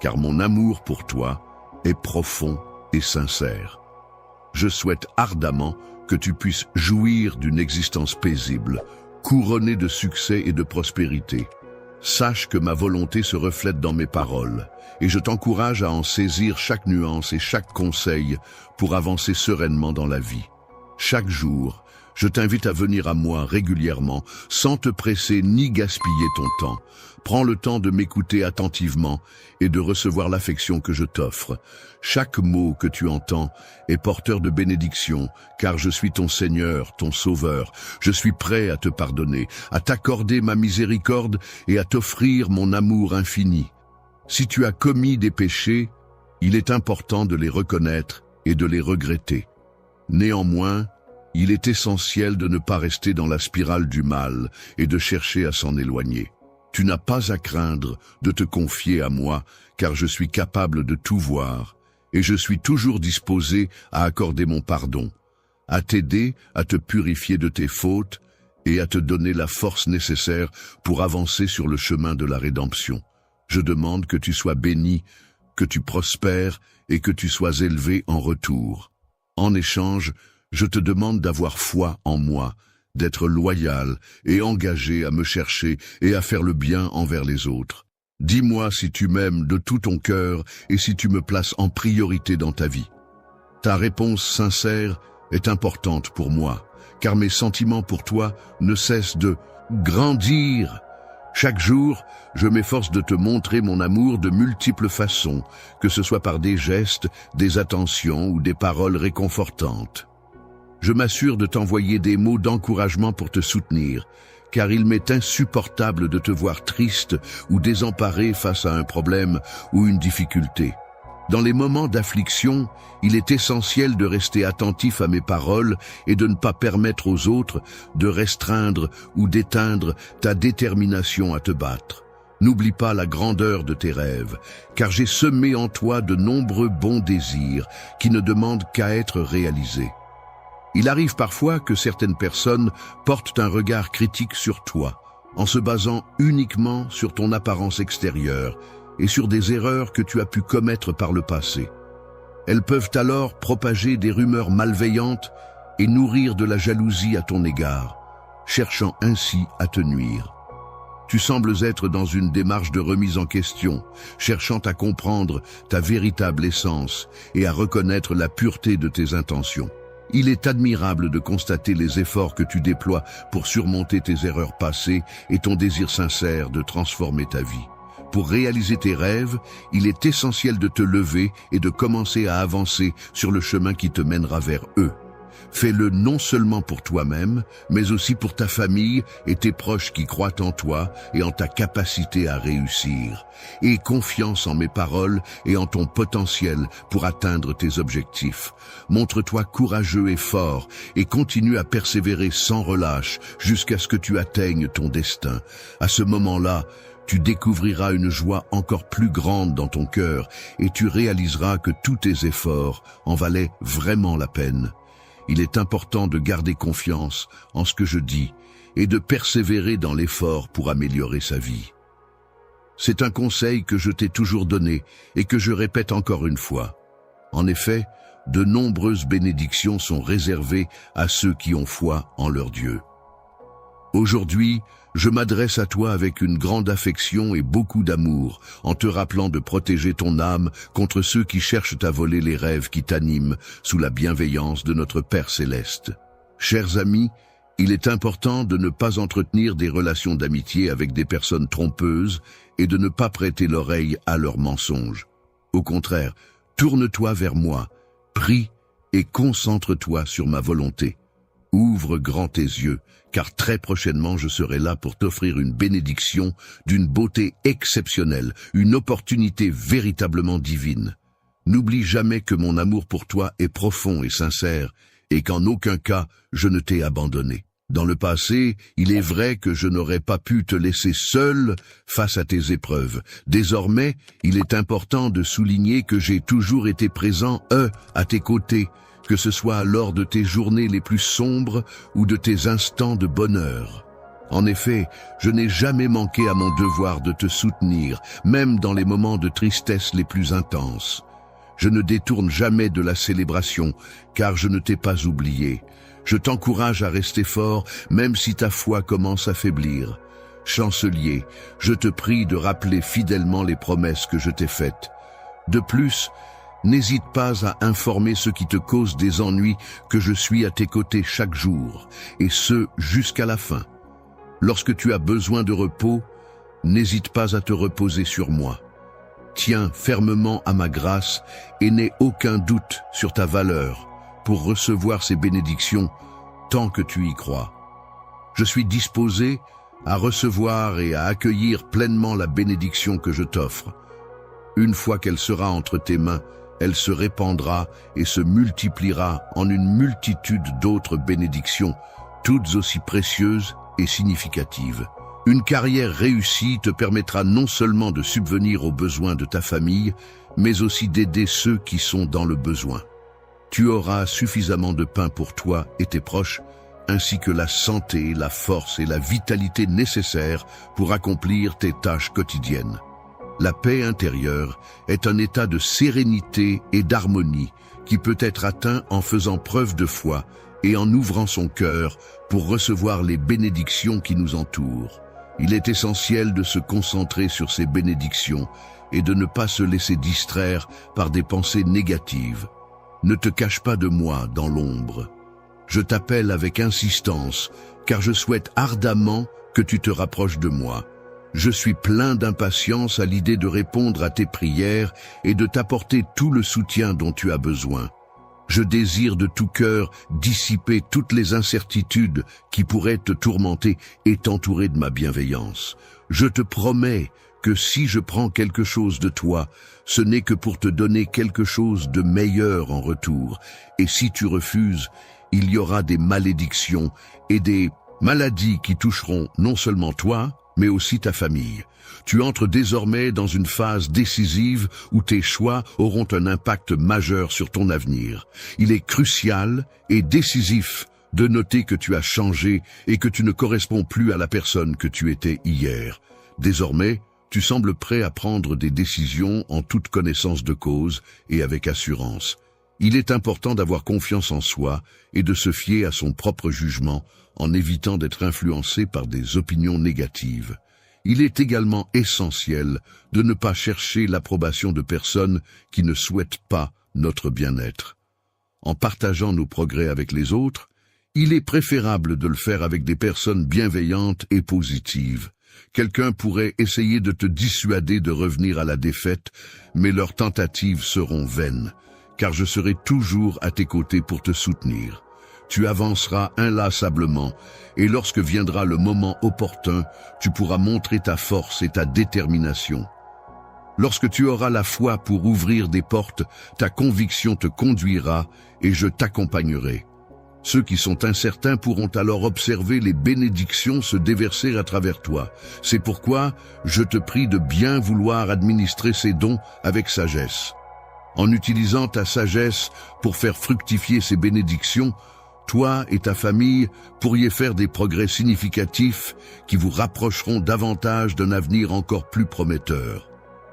car mon amour pour toi est profond et sincère. Je souhaite ardemment que tu puisses jouir d'une existence paisible, couronnée de succès et de prospérité. Sache que ma volonté se reflète dans mes paroles, et je t'encourage à en saisir chaque nuance et chaque conseil pour avancer sereinement dans la vie. Chaque jour, je t'invite à venir à moi régulièrement, sans te presser ni gaspiller ton temps. Prends le temps de m'écouter attentivement et de recevoir l'affection que je t'offre. Chaque mot que tu entends est porteur de bénédiction, car je suis ton Seigneur, ton Sauveur. Je suis prêt à te pardonner, à t'accorder ma miséricorde et à t'offrir mon amour infini. Si tu as commis des péchés, il est important de les reconnaître et de les regretter. Néanmoins, il est essentiel de ne pas rester dans la spirale du mal et de chercher à s'en éloigner. Tu n'as pas à craindre de te confier à moi, car je suis capable de tout voir, et je suis toujours disposé à accorder mon pardon, à t'aider à te purifier de tes fautes et à te donner la force nécessaire pour avancer sur le chemin de la rédemption. Je demande que tu sois béni, que tu prospères et que tu sois élevé en retour. En échange, je te demande d'avoir foi en moi, d'être loyal et engagé à me chercher et à faire le bien envers les autres. Dis-moi si tu m'aimes de tout ton cœur et si tu me places en priorité dans ta vie. Ta réponse sincère est importante pour moi, car mes sentiments pour toi ne cessent de grandir. Chaque jour, je m'efforce de te montrer mon amour de multiples façons, que ce soit par des gestes, des attentions ou des paroles réconfortantes. Je m'assure de t'envoyer des mots d'encouragement pour te soutenir, car il m'est insupportable de te voir triste ou désemparé face à un problème ou une difficulté. Dans les moments d'affliction, il est essentiel de rester attentif à mes paroles et de ne pas permettre aux autres de restreindre ou d'éteindre ta détermination à te battre. N'oublie pas la grandeur de tes rêves, car j'ai semé en toi de nombreux bons désirs qui ne demandent qu'à être réalisés. Il arrive parfois que certaines personnes portent un regard critique sur toi, en se basant uniquement sur ton apparence extérieure et sur des erreurs que tu as pu commettre par le passé. Elles peuvent alors propager des rumeurs malveillantes et nourrir de la jalousie à ton égard, cherchant ainsi à te nuire. Tu sembles être dans une démarche de remise en question, cherchant à comprendre ta véritable essence et à reconnaître la pureté de tes intentions. Il est admirable de constater les efforts que tu déploies pour surmonter tes erreurs passées et ton désir sincère de transformer ta vie. Pour réaliser tes rêves, il est essentiel de te lever et de commencer à avancer sur le chemin qui te mènera vers eux. Fais-le non seulement pour toi-même, mais aussi pour ta famille et tes proches qui croient en toi et en ta capacité à réussir. Aie confiance en mes paroles et en ton potentiel pour atteindre tes objectifs. Montre-toi courageux et fort et continue à persévérer sans relâche jusqu'à ce que tu atteignes ton destin. À ce moment-là, tu découvriras une joie encore plus grande dans ton cœur et tu réaliseras que tous tes efforts en valaient vraiment la peine. Il est important de garder confiance en ce que je dis et de persévérer dans l'effort pour améliorer sa vie. C'est un conseil que je t'ai toujours donné et que je répète encore une fois. En effet, de nombreuses bénédictions sont réservées à ceux qui ont foi en leur Dieu. Aujourd'hui, je m'adresse à toi avec une grande affection et beaucoup d'amour, en te rappelant de protéger ton âme contre ceux qui cherchent à voler les rêves qui t'animent sous la bienveillance de notre Père Céleste. Chers amis, il est important de ne pas entretenir des relations d'amitié avec des personnes trompeuses et de ne pas prêter l'oreille à leurs mensonges. Au contraire, tourne-toi vers moi, prie et concentre-toi sur ma volonté. Ouvre grand tes yeux, car très prochainement je serai là pour t'offrir une bénédiction d'une beauté exceptionnelle, une opportunité véritablement divine. N'oublie jamais que mon amour pour toi est profond et sincère, et qu'en aucun cas je ne t'ai abandonné. Dans le passé, il est vrai que je n'aurais pas pu te laisser seul face à tes épreuves. Désormais, il est important de souligner que j'ai toujours été présent, à tes côtés, que ce soit lors de tes journées les plus sombres ou de tes instants de bonheur. En effet, je n'ai jamais manqué à mon devoir de te soutenir, même dans les moments de tristesse les plus intenses. Je ne détourne jamais de la célébration, car je ne t'ai pas oublié. Je t'encourage à rester fort, même si ta foi commence à faiblir. Chancelier, je te prie de rappeler fidèlement les promesses que je t'ai faites. De plus, n'hésite pas à informer ceux qui te causent des ennuis que je suis à tes côtés chaque jour, et ce, jusqu'à la fin. Lorsque tu as besoin de repos, n'hésite pas à te reposer sur moi. Tiens fermement à ma grâce et n'aie aucun doute sur ta valeur pour recevoir ces bénédictions tant que tu y crois. Je suis disposé à recevoir et à accueillir pleinement la bénédiction que je t'offre. Une fois qu'elle sera entre tes mains, elle se répandra et se multipliera en une multitude d'autres bénédictions, toutes aussi précieuses et significatives. Une carrière réussie te permettra non seulement de subvenir aux besoins de ta famille, mais aussi d'aider ceux qui sont dans le besoin. Tu auras suffisamment de pain pour toi et tes proches, ainsi que la santé, la force et la vitalité nécessaires pour accomplir tes tâches quotidiennes. La paix intérieure est un état de sérénité et d'harmonie qui peut être atteint en faisant preuve de foi et en ouvrant son cœur pour recevoir les bénédictions qui nous entourent. Il est essentiel de se concentrer sur ces bénédictions et de ne pas se laisser distraire par des pensées négatives. Ne te cache pas de moi dans l'ombre. Je t'appelle avec insistance, car je souhaite ardemment que tu te rapproches de moi. Je suis plein d'impatience à l'idée de répondre à tes prières et de t'apporter tout le soutien dont tu as besoin. Je désire de tout cœur dissiper toutes les incertitudes qui pourraient te tourmenter et t'entourer de ma bienveillance. Je te promets que si je prends quelque chose de toi, ce n'est que pour te donner quelque chose de meilleur en retour. Et si tu refuses, il y aura des malédictions et des maladies qui toucheront non seulement toi, mais aussi ta famille. Tu entres désormais dans une phase décisive où tes choix auront un impact majeur sur ton avenir. Il est crucial et décisif de noter que tu as changé et que tu ne corresponds plus à la personne que tu étais hier. Désormais, tu sembles prêt à prendre des décisions en toute connaissance de cause et avec assurance. Il est important d'avoir confiance en soi et de se fier à son propre jugement en évitant d'être influencé par des opinions négatives. Il est également essentiel de ne pas chercher l'approbation de personnes qui ne souhaitent pas notre bien-être. En partageant nos progrès avec les autres, il est préférable de le faire avec des personnes bienveillantes et positives. Quelqu'un pourrait essayer de te dissuader de revenir à la défaite, mais leurs tentatives seront vaines, car je serai toujours à tes côtés pour te soutenir. Tu avanceras inlassablement, et lorsque viendra le moment opportun, tu pourras montrer ta force et ta détermination. Lorsque tu auras la foi pour ouvrir des portes, ta conviction te conduira et je t'accompagnerai. Ceux qui sont incertains pourront alors observer les bénédictions se déverser à travers toi. C'est pourquoi je te prie de bien vouloir administrer ces dons avec sagesse. En utilisant ta sagesse pour faire fructifier ces bénédictions, toi et ta famille pourriez faire des progrès significatifs qui vous rapprocheront davantage d'un avenir encore plus prometteur.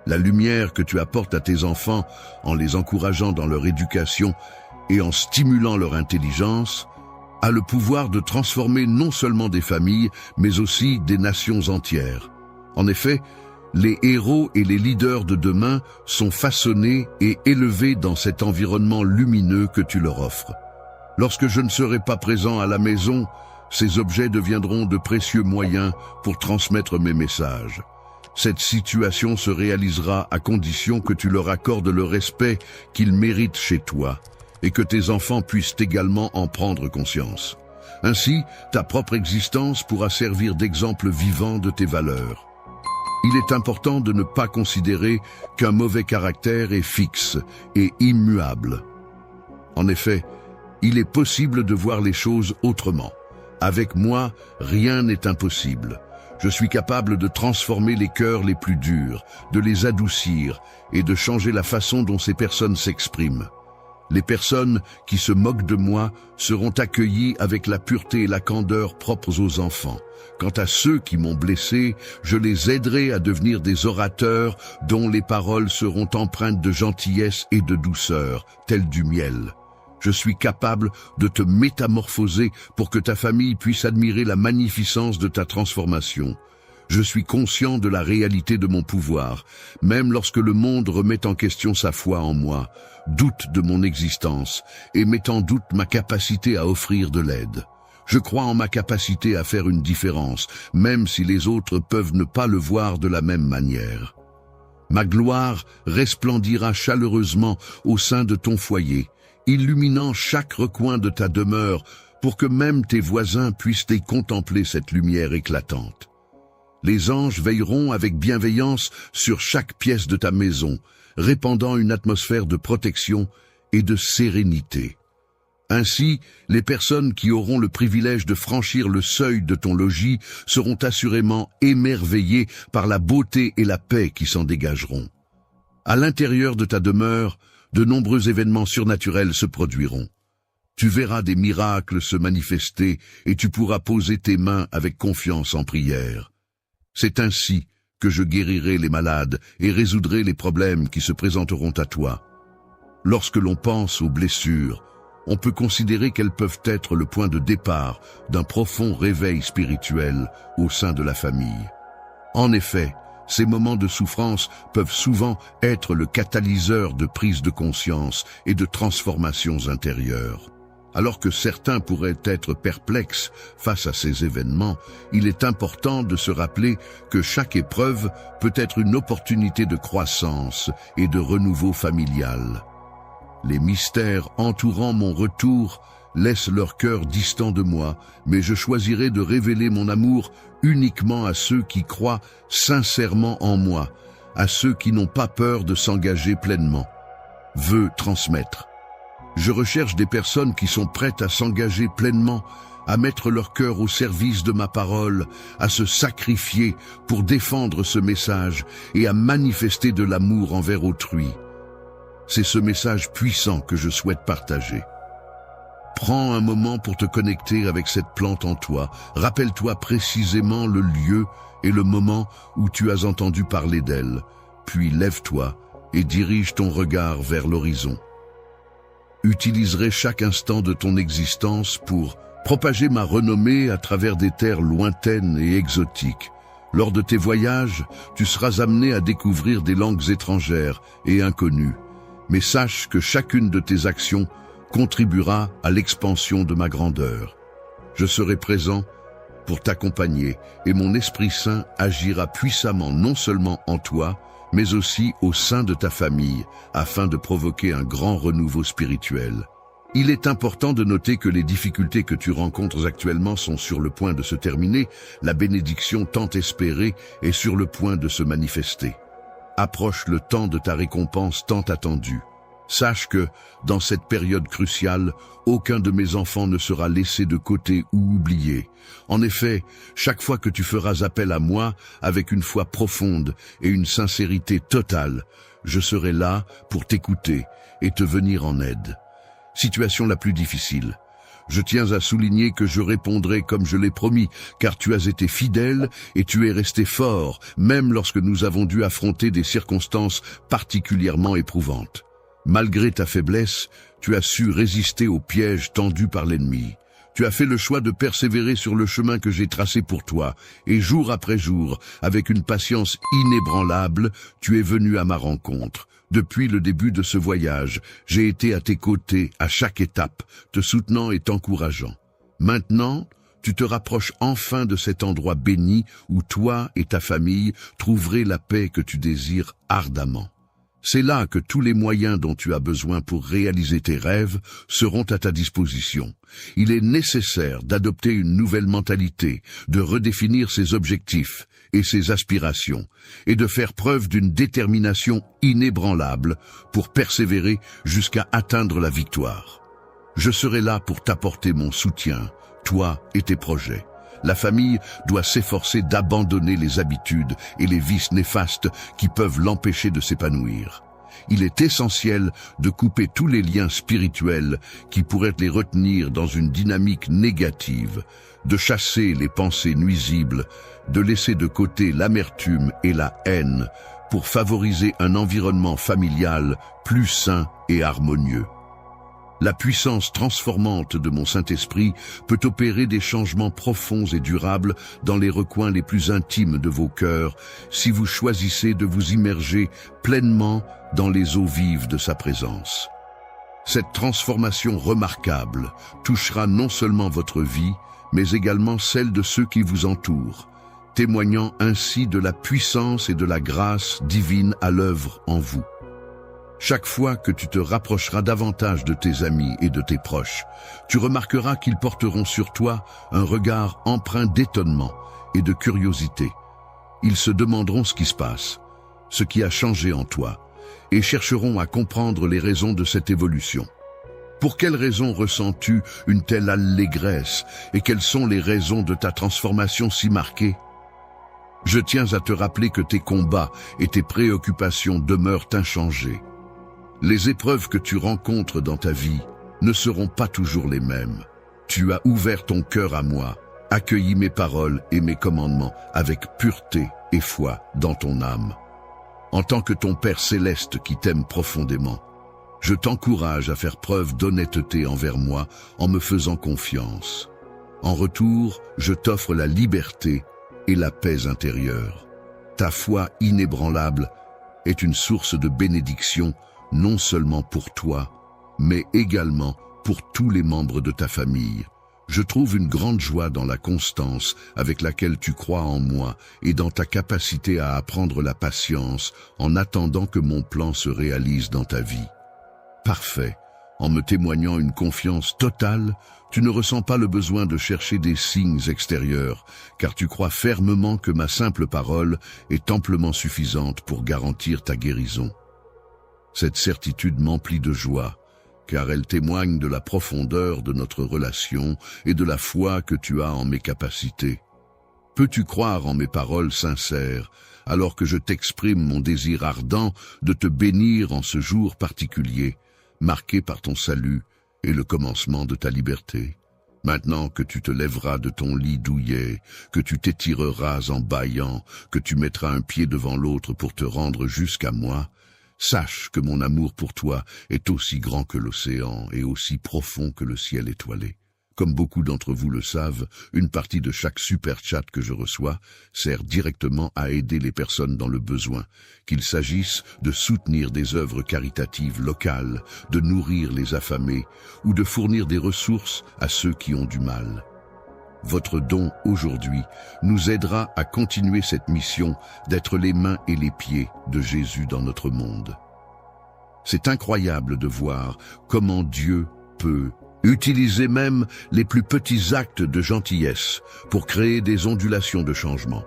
La lumière que tu apportes à tes enfants en les encourageant dans leur éducation et en stimulant leur intelligence a le pouvoir de transformer non seulement des familles, mais aussi des nations entières. En effet, les héros et les leaders de demain sont façonnés et élevés dans cet environnement lumineux que tu leur offres. Lorsque je ne serai pas présent à la maison, ces objets deviendront de précieux moyens pour transmettre mes messages. Cette situation se réalisera à condition que tu leur accordes le respect qu'ils méritent chez toi et que tes enfants puissent également en prendre conscience. Ainsi, ta propre existence pourra servir d'exemple vivant de tes valeurs. Il est important de ne pas considérer qu'un mauvais caractère est fixe et immuable. En effet, il est possible de voir les choses autrement. Avec moi, rien n'est impossible. Je suis capable de transformer les cœurs les plus durs, de les adoucir et de changer la façon dont ces personnes s'expriment. Les personnes qui se moquent de moi seront accueillies avec la pureté et la candeur propres aux enfants. Quant à ceux qui m'ont blessé, je les aiderai à devenir des orateurs dont les paroles seront empreintes de gentillesse et de douceur, telles du miel. Je suis capable de te métamorphoser pour que ta famille puisse admirer la magnificence de ta transformation. Je suis conscient de la réalité de mon pouvoir, même lorsque le monde remet en question sa foi en moi, doute de mon existence et met en doute ma capacité à offrir de l'aide. Je crois en ma capacité à faire une différence, même si les autres peuvent ne pas le voir de la même manière. Ma gloire resplendira chaleureusement au sein de ton foyer, illuminant chaque recoin de ta demeure pour que même tes voisins puissent y contempler cette lumière éclatante. Les anges veilleront avec bienveillance sur chaque pièce de ta maison, répandant une atmosphère de protection et de sérénité. Ainsi, les personnes qui auront le privilège de franchir le seuil de ton logis seront assurément émerveillées par la beauté et la paix qui s'en dégageront. À l'intérieur de ta demeure, de nombreux événements surnaturels se produiront. Tu verras des miracles se manifester et tu pourras poser tes mains avec confiance en prière. C'est ainsi que je guérirai les malades et résoudrai les problèmes qui se présenteront à toi. Lorsque l'on pense aux blessures, on peut considérer qu'elles peuvent être le point de départ d'un profond réveil spirituel au sein de la famille. En effet, ces moments de souffrance peuvent souvent être le catalyseur de prise de conscience et de transformations intérieures. Alors que certains pourraient être perplexes face à ces événements, il est important de se rappeler que chaque épreuve peut être une opportunité de croissance et de renouveau familial. Les mystères entourant mon retour laissent leur cœur distant de moi, mais je choisirai de révéler mon amour uniquement à ceux qui croient sincèrement en moi, à ceux qui n'ont pas peur de s'engager pleinement. Veux transmettre. Je recherche des personnes qui sont prêtes à s'engager pleinement, à mettre leur cœur au service de ma parole, à se sacrifier pour défendre ce message et à manifester de l'amour envers autrui. C'est ce message puissant que je souhaite partager. Prends un moment pour te connecter avec cette plante en toi. Rappelle-toi précisément le lieu et le moment où tu as entendu parler d'elle. Puis lève-toi et dirige ton regard vers l'horizon. Utiliserai chaque instant de ton existence pour propager ma renommée à travers des terres lointaines et exotiques. Lors de tes voyages, tu seras amené à découvrir des langues étrangères et inconnues. Mais sache que chacune de tes actions contribuera à l'expansion de ma grandeur. Je serai présent pour t'accompagner et mon Esprit Saint agira puissamment non seulement en toi, mais aussi au sein de ta famille, afin de provoquer un grand renouveau spirituel. Il est important de noter que les difficultés que tu rencontres actuellement sont sur le point de se terminer, la bénédiction tant espérée est sur le point de se manifester. Approche le temps de ta récompense tant attendue. Sache que, dans cette période cruciale, aucun de mes enfants ne sera laissé de côté ou oublié. En effet, chaque fois que tu feras appel à moi, avec une foi profonde et une sincérité totale, je serai là pour t'écouter et te venir en aide. Situation la plus difficile. Je tiens à souligner que je répondrai comme je l'ai promis, car tu as été fidèle et tu es resté fort, même lorsque nous avons dû affronter des circonstances particulièrement éprouvantes. Malgré ta faiblesse, tu as su résister aux pièges tendus par l'ennemi. Tu as fait le choix de persévérer sur le chemin que j'ai tracé pour toi, et jour après jour, avec une patience inébranlable, tu es venu à ma rencontre. Depuis le début de ce voyage, j'ai été à tes côtés à chaque étape, te soutenant et t'encourageant. Maintenant, tu te rapproches enfin de cet endroit béni où toi et ta famille trouverez la paix que tu désires ardemment. C'est là que tous les moyens dont tu as besoin pour réaliser tes rêves seront à ta disposition. Il est nécessaire d'adopter une nouvelle mentalité, de redéfinir ses objectifs et ses aspirations, et de faire preuve d'une détermination inébranlable pour persévérer jusqu'à atteindre la victoire. Je serai là pour t'apporter mon soutien, toi et tes projets. La famille doit s'efforcer d'abandonner les habitudes et les vices néfastes qui peuvent l'empêcher de s'épanouir. Il est essentiel de couper tous les liens spirituels qui pourraient les retenir dans une dynamique négative, de chasser les pensées nuisibles, de laisser de côté l'amertume et la haine pour favoriser un environnement familial plus sain et harmonieux. La puissance transformante de mon Saint-Esprit peut opérer des changements profonds et durables dans les recoins les plus intimes de vos cœurs si vous choisissez de vous immerger pleinement dans les eaux vives de sa présence. Cette transformation remarquable touchera non seulement votre vie, mais également celle de ceux qui vous entourent, témoignant ainsi de la puissance et de la grâce divine à l'œuvre en vous. Chaque fois que tu te rapprocheras davantage de tes amis et de tes proches, tu remarqueras qu'ils porteront sur toi un regard empreint d'étonnement et de curiosité. Ils se demanderont ce qui se passe, ce qui a changé en toi, et chercheront à comprendre les raisons de cette évolution. Pour quelles raisons ressens-tu une telle allégresse et quelles sont les raisons de ta transformation si marquée? Je tiens à te rappeler que tes combats et tes préoccupations demeurent inchangés. Les épreuves que tu rencontres dans ta vie ne seront pas toujours les mêmes. Tu as ouvert ton cœur à moi, accueilli mes paroles et mes commandements avec pureté et foi dans ton âme. En tant que ton Père céleste qui t'aime profondément, je t'encourage à faire preuve d'honnêteté envers moi en me faisant confiance. En retour, je t'offre la liberté et la paix intérieure. Ta foi inébranlable est une source de bénédiction non seulement pour toi, mais également pour tous les membres de ta famille. Je trouve une grande joie dans la constance avec laquelle tu crois en moi et dans ta capacité à apprendre la patience en attendant que mon plan se réalise dans ta vie. Parfait. En me témoignant une confiance totale, tu ne ressens pas le besoin de chercher des signes extérieurs, car tu crois fermement que ma simple parole est amplement suffisante pour garantir ta guérison. Cette certitude m'emplit de joie, car elle témoigne de la profondeur de notre relation et de la foi que tu as en mes capacités. Peux-tu croire en mes paroles sincères, alors que je t'exprime mon désir ardent de te bénir en ce jour particulier, marqué par ton salut et le commencement de ta liberté? Maintenant que tu te lèveras de ton lit douillet, que tu t'étireras en bâillant, que tu mettras un pied devant l'autre pour te rendre jusqu'à moi, sache que mon amour pour toi est aussi grand que l'océan et aussi profond que le ciel étoilé. Comme beaucoup d'entre vous le savent, une partie de chaque super chat que je reçois sert directement à aider les personnes dans le besoin, qu'il s'agisse de soutenir des œuvres caritatives locales, de nourrir les affamés ou de fournir des ressources à ceux qui ont du mal. Votre don aujourd'hui nous aidera à continuer cette mission d'être les mains et les pieds de Jésus dans notre monde. C'est incroyable de voir comment Dieu peut utiliser même les plus petits actes de gentillesse pour créer des ondulations de changement.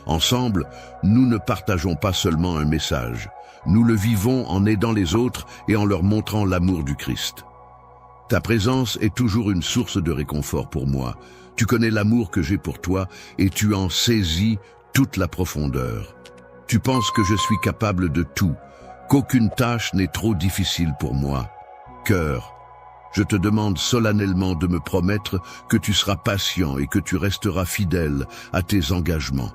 Ensemble, nous ne partageons pas seulement un message, nous le vivons en aidant les autres et en leur montrant l'amour du Christ. Ta présence est toujours une source de réconfort pour moi. Tu connais l'amour que j'ai pour toi et tu en saisis toute la profondeur. Tu penses que je suis capable de tout, qu'aucune tâche n'est trop difficile pour moi. Cœur, je te demande solennellement de me promettre que tu seras patient et que tu resteras fidèle à tes engagements.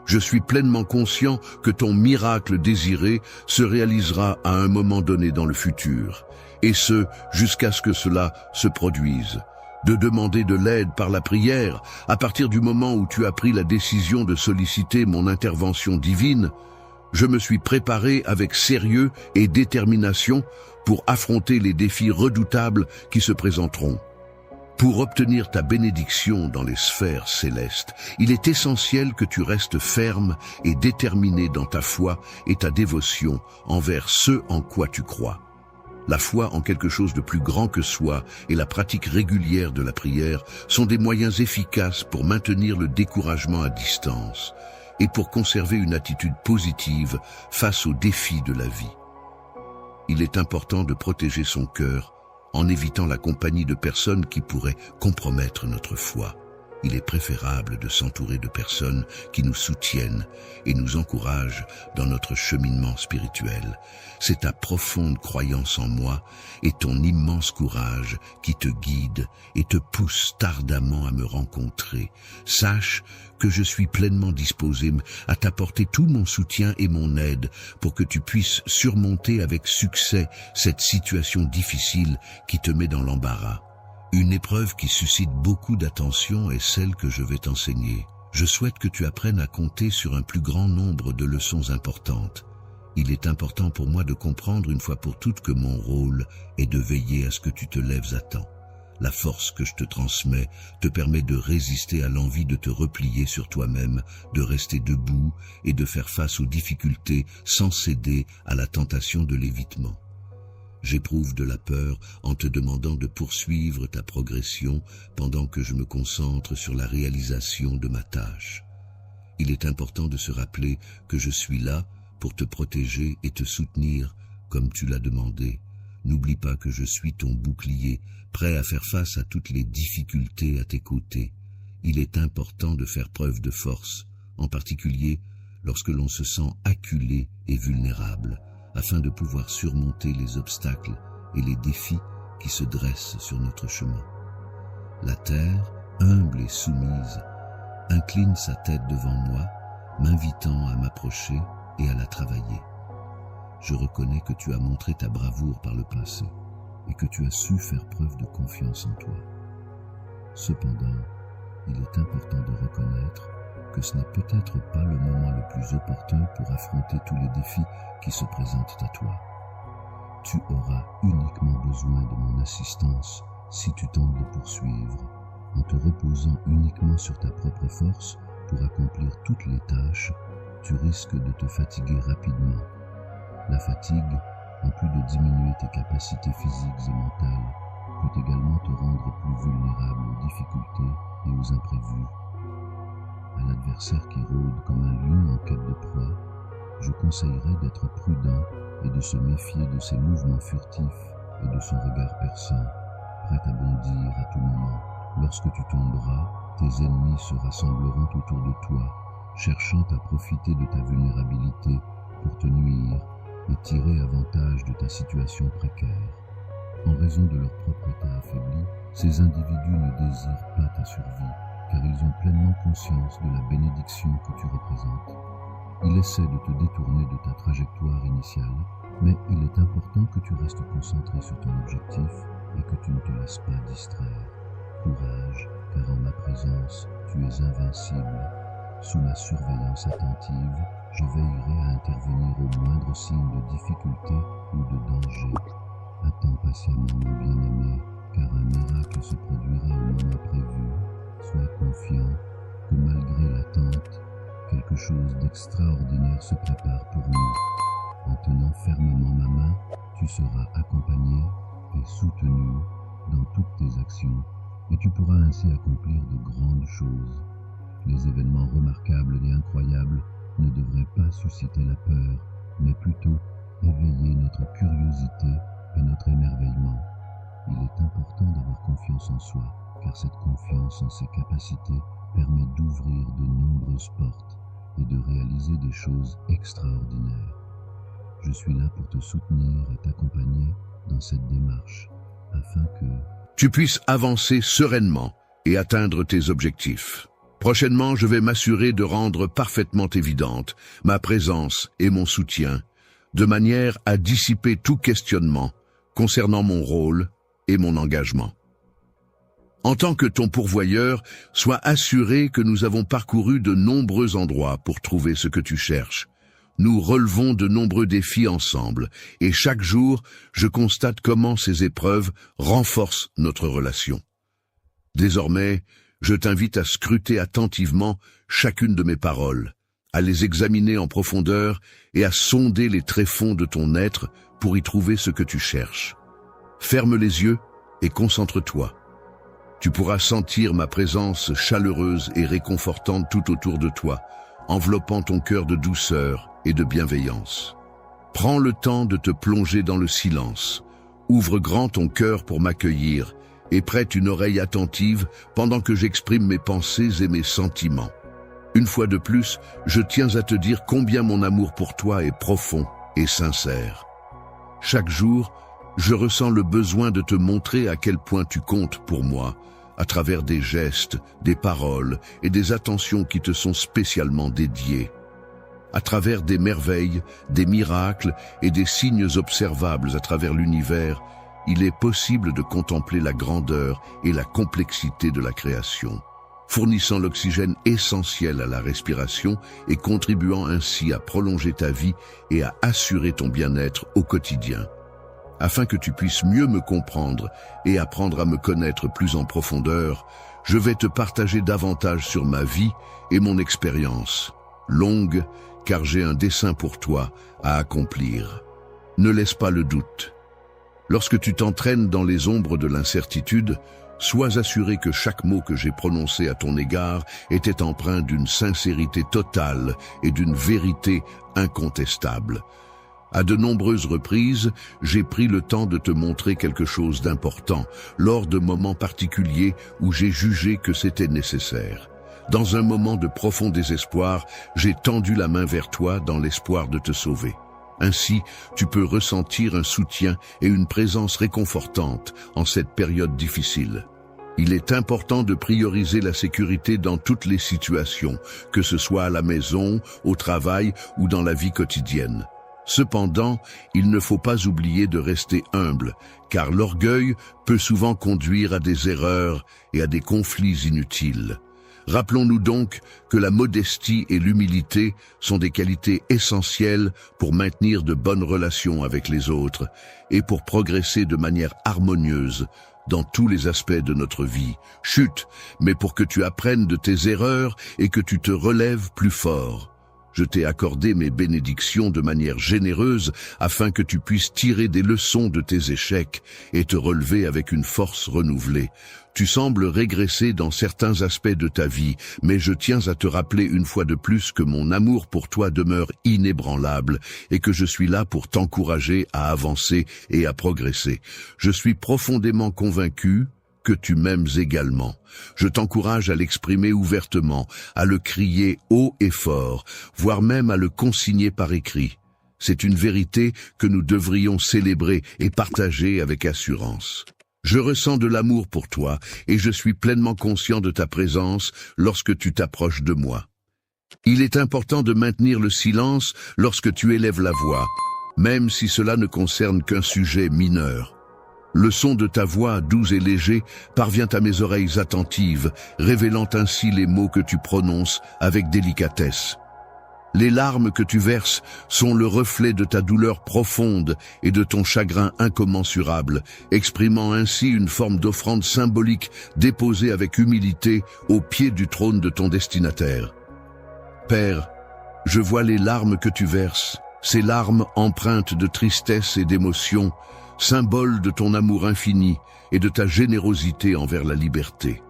Je suis pleinement conscient que ton miracle désiré se réalisera à un moment donné dans le futur, et ce, jusqu'à ce que cela se produise. de demander de l'aide par la prière. À partir du moment où tu as pris la décision de solliciter mon intervention divine, je me suis préparé avec sérieux et détermination pour affronter les défis redoutables qui se présenteront. Pour obtenir ta bénédiction dans les sphères célestes, il est essentiel que tu restes ferme et déterminé dans ta foi et ta dévotion envers ce en quoi tu crois. La foi en quelque chose de plus grand que soi et la pratique régulière de la prière sont des moyens efficaces pour maintenir le découragement à distance et pour conserver une attitude positive face aux défis de la vie. Il est important de protéger son cœur en évitant la compagnie de personnes qui pourraient compromettre notre foi. Il est préférable de s'entourer de personnes qui nous soutiennent et nous encouragent dans notre cheminement spirituel. C'est ta profonde croyance en moi et ton immense courage qui te guide et te pousse ardemment à me rencontrer. Sache que je suis pleinement disposé à t'apporter tout mon soutien et mon aide pour que tu puisses surmonter avec succès cette situation difficile qui te met dans l'embarras. Une épreuve qui suscite beaucoup d'attention est celle que je vais t'enseigner. Je souhaite que tu apprennes à compter sur un plus grand nombre de leçons importantes. Il est important pour moi de comprendre une fois pour toutes que mon rôle est de veiller à ce que tu te lèves à temps. La force que je te transmets te permet de résister à l'envie de te replier sur toi-même, de rester debout et de faire face aux difficultés sans céder à la tentation de l'évitement. J'éprouve de la peur en te demandant de poursuivre ta progression pendant que je me concentre sur la réalisation de ma tâche. Il est important de se rappeler que je suis là pour te protéger et te soutenir comme tu l'as demandé. N'oublie pas que je suis ton bouclier, prêt à faire face à toutes les difficultés à tes côtés. Il est important de faire preuve de force, en particulier lorsque l'on se sent acculé et vulnérable, afin de pouvoir surmonter les obstacles et les défis qui se dressent sur notre chemin. La terre, humble et soumise, incline sa tête devant moi, m'invitant à m'approcher et à la travailler. Je reconnais que tu as montré ta bravoure par le passé et que tu as su faire preuve de confiance en toi. Cependant, il est important de reconnaître que ce n'est peut-être pas le moment le plus opportun pour affronter tous les défis qui se présentent à toi. Tu auras uniquement besoin de mon assistance si tu tentes de poursuivre. En te reposant uniquement sur ta propre force pour accomplir toutes les tâches, tu risques de te fatiguer rapidement. La fatigue, en plus de diminuer tes capacités physiques et mentales, peut également te rendre plus vulnérable aux difficultés et aux imprévus. À l'adversaire qui rôde comme un lion en quête de proie, je conseillerais d'être prudent et de se méfier de ses mouvements furtifs et de son regard perçant, prêt à bondir à tout moment. Lorsque tu tomberas, tes ennemis se rassembleront autour de toi, cherchant à profiter de ta vulnérabilité pour te nuire et tirer avantage de ta situation précaire. En raison de leur propre état affaibli, ces individus ne désirent pas ta survie, car ils ont pleinement conscience de la bénédiction que tu représentes. Ils essaient de te détourner de ta trajectoire initiale, mais il est important que tu restes concentré sur ton objectif et que tu ne te laisses pas distraire. Courage, car en ma présence, tu es invincible. Sous ma surveillance attentive, je veillerai à intervenir au moindre signe de difficulté ou de danger. Attends patiemment, mon bien-aimé, car un miracle se produira au moment prévu. Sois confiant que malgré l'attente, quelque chose d'extraordinaire se prépare pour nous. En tenant fermement ma main, tu seras accompagné et soutenu dans toutes tes actions, et tu pourras ainsi accomplir de grandes choses. Les événements remarquables et incroyables ne devraient pas susciter la peur, mais plutôt éveiller notre curiosité et notre émerveillement. Il est important d'avoir confiance en soi, car cette confiance en ses capacités permet d'ouvrir de nombreuses portes et de réaliser des choses extraordinaires. Je suis là pour te soutenir et t'accompagner dans cette démarche, afin que tu puisses avancer sereinement et atteindre tes objectifs. Prochainement, je vais m'assurer de rendre parfaitement évidente ma présence et mon soutien, de manière à dissiper tout questionnement concernant mon rôle et mon engagement. En tant que ton pourvoyeur, sois assuré que nous avons parcouru de nombreux endroits pour trouver ce que tu cherches. Nous relevons de nombreux défis ensemble, et chaque jour, je constate comment ces épreuves renforcent notre relation. Désormais, je t'invite à scruter attentivement chacune de mes paroles, à les examiner en profondeur et à sonder les tréfonds de ton être pour y trouver ce que tu cherches. Ferme les yeux et concentre-toi. Tu pourras sentir ma présence chaleureuse et réconfortante tout autour de toi, enveloppant ton cœur de douceur et de bienveillance. Prends le temps de te plonger dans le silence. Ouvre grand ton cœur pour m'accueillir et prête une oreille attentive pendant que j'exprime mes pensées et mes sentiments. Une fois de plus, je tiens à te dire combien mon amour pour toi est profond et sincère. Chaque jour, je ressens le besoin de te montrer à quel point tu comptes pour moi, à travers des gestes, des paroles et des attentions qui te sont spécialement dédiées. À travers des merveilles, des miracles et des signes observables à travers l'univers, il est possible de contempler la grandeur et la complexité de la création, fournissant l'oxygène essentiel à la respiration et contribuant ainsi à prolonger ta vie et à assurer ton bien-être au quotidien. Afin que tu puisses mieux me comprendre et apprendre à me connaître plus en profondeur, je vais te partager davantage sur ma vie et mon expérience, longue, car j'ai un dessein pour toi à accomplir. Ne laisse pas le doute. Lorsque tu t'entraînes dans les ombres de l'incertitude, sois assuré que chaque mot que j'ai prononcé à ton égard était empreint d'une sincérité totale et d'une vérité incontestable. À de nombreuses reprises, j'ai pris le temps de te montrer quelque chose d'important, lors de moments particuliers où j'ai jugé que c'était nécessaire. Dans un moment de profond désespoir, j'ai tendu la main vers toi dans l'espoir de te sauver. Ainsi, tu peux ressentir un soutien et une présence réconfortante en cette période difficile. Il est important de prioriser la sécurité dans toutes les situations, que ce soit à la maison, au travail ou dans la vie quotidienne. Cependant, il ne faut pas oublier de rester humble, car l'orgueil peut souvent conduire à des erreurs et à des conflits inutiles. Rappelons-nous donc que la modestie et l'humilité sont des qualités essentielles pour maintenir de bonnes relations avec les autres et pour progresser de manière harmonieuse dans tous les aspects de notre vie. Chut, mais pour que tu apprennes de tes erreurs et que tu te relèves plus fort. Je t'ai accordé mes bénédictions de manière généreuse afin que tu puisses tirer des leçons de tes échecs et te relever avec une force renouvelée. Tu sembles régresser dans certains aspects de ta vie, mais je tiens à te rappeler une fois de plus que mon amour pour toi demeure inébranlable et que je suis là pour t'encourager à avancer et à progresser. Je suis profondément convaincu que tu m'aimes également. Je t'encourage à l'exprimer ouvertement, à le crier haut et fort, voire même à le consigner par écrit. C'est une vérité que nous devrions célébrer et partager avec assurance. Je ressens de l'amour pour toi et je suis pleinement conscient de ta présence lorsque tu t'approches de moi. Il est important de maintenir le silence lorsque tu élèves la voix, même si cela ne concerne qu'un sujet mineur. Le son de ta voix, doux et léger, parvient à mes oreilles attentives, révélant ainsi les mots que tu prononces avec délicatesse. Les larmes que tu verses sont le reflet de ta douleur profonde et de ton chagrin incommensurable, exprimant ainsi une forme d'offrande symbolique déposée avec humilité au pied du trône de ton destinataire. Père, je vois les larmes que tu verses, ces larmes empreintes de tristesse et d'émotion, symbole de ton amour infini et de ta générosité envers la liberté.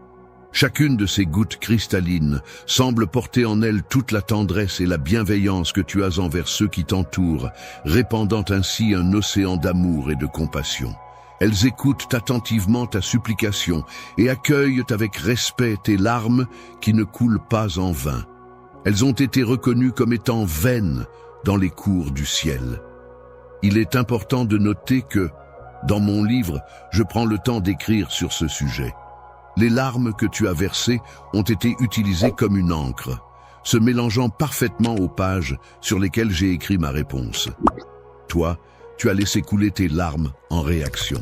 Chacune de ces gouttes cristallines semble porter en elle toute la tendresse et la bienveillance que tu as envers ceux qui t'entourent, répandant ainsi un océan d'amour et de compassion. Elles écoutent attentivement ta supplication et accueillent avec respect tes larmes qui ne coulent pas en vain. Elles ont été reconnues comme étant vaines dans les cours du ciel. Il est important de noter que, dans mon livre, je prends le temps d'écrire sur ce sujet. Les larmes que tu as versées ont été utilisées comme une encre, se mélangeant parfaitement aux pages sur lesquelles j'ai écrit ma réponse. Toi, tu as laissé couler tes larmes en réaction.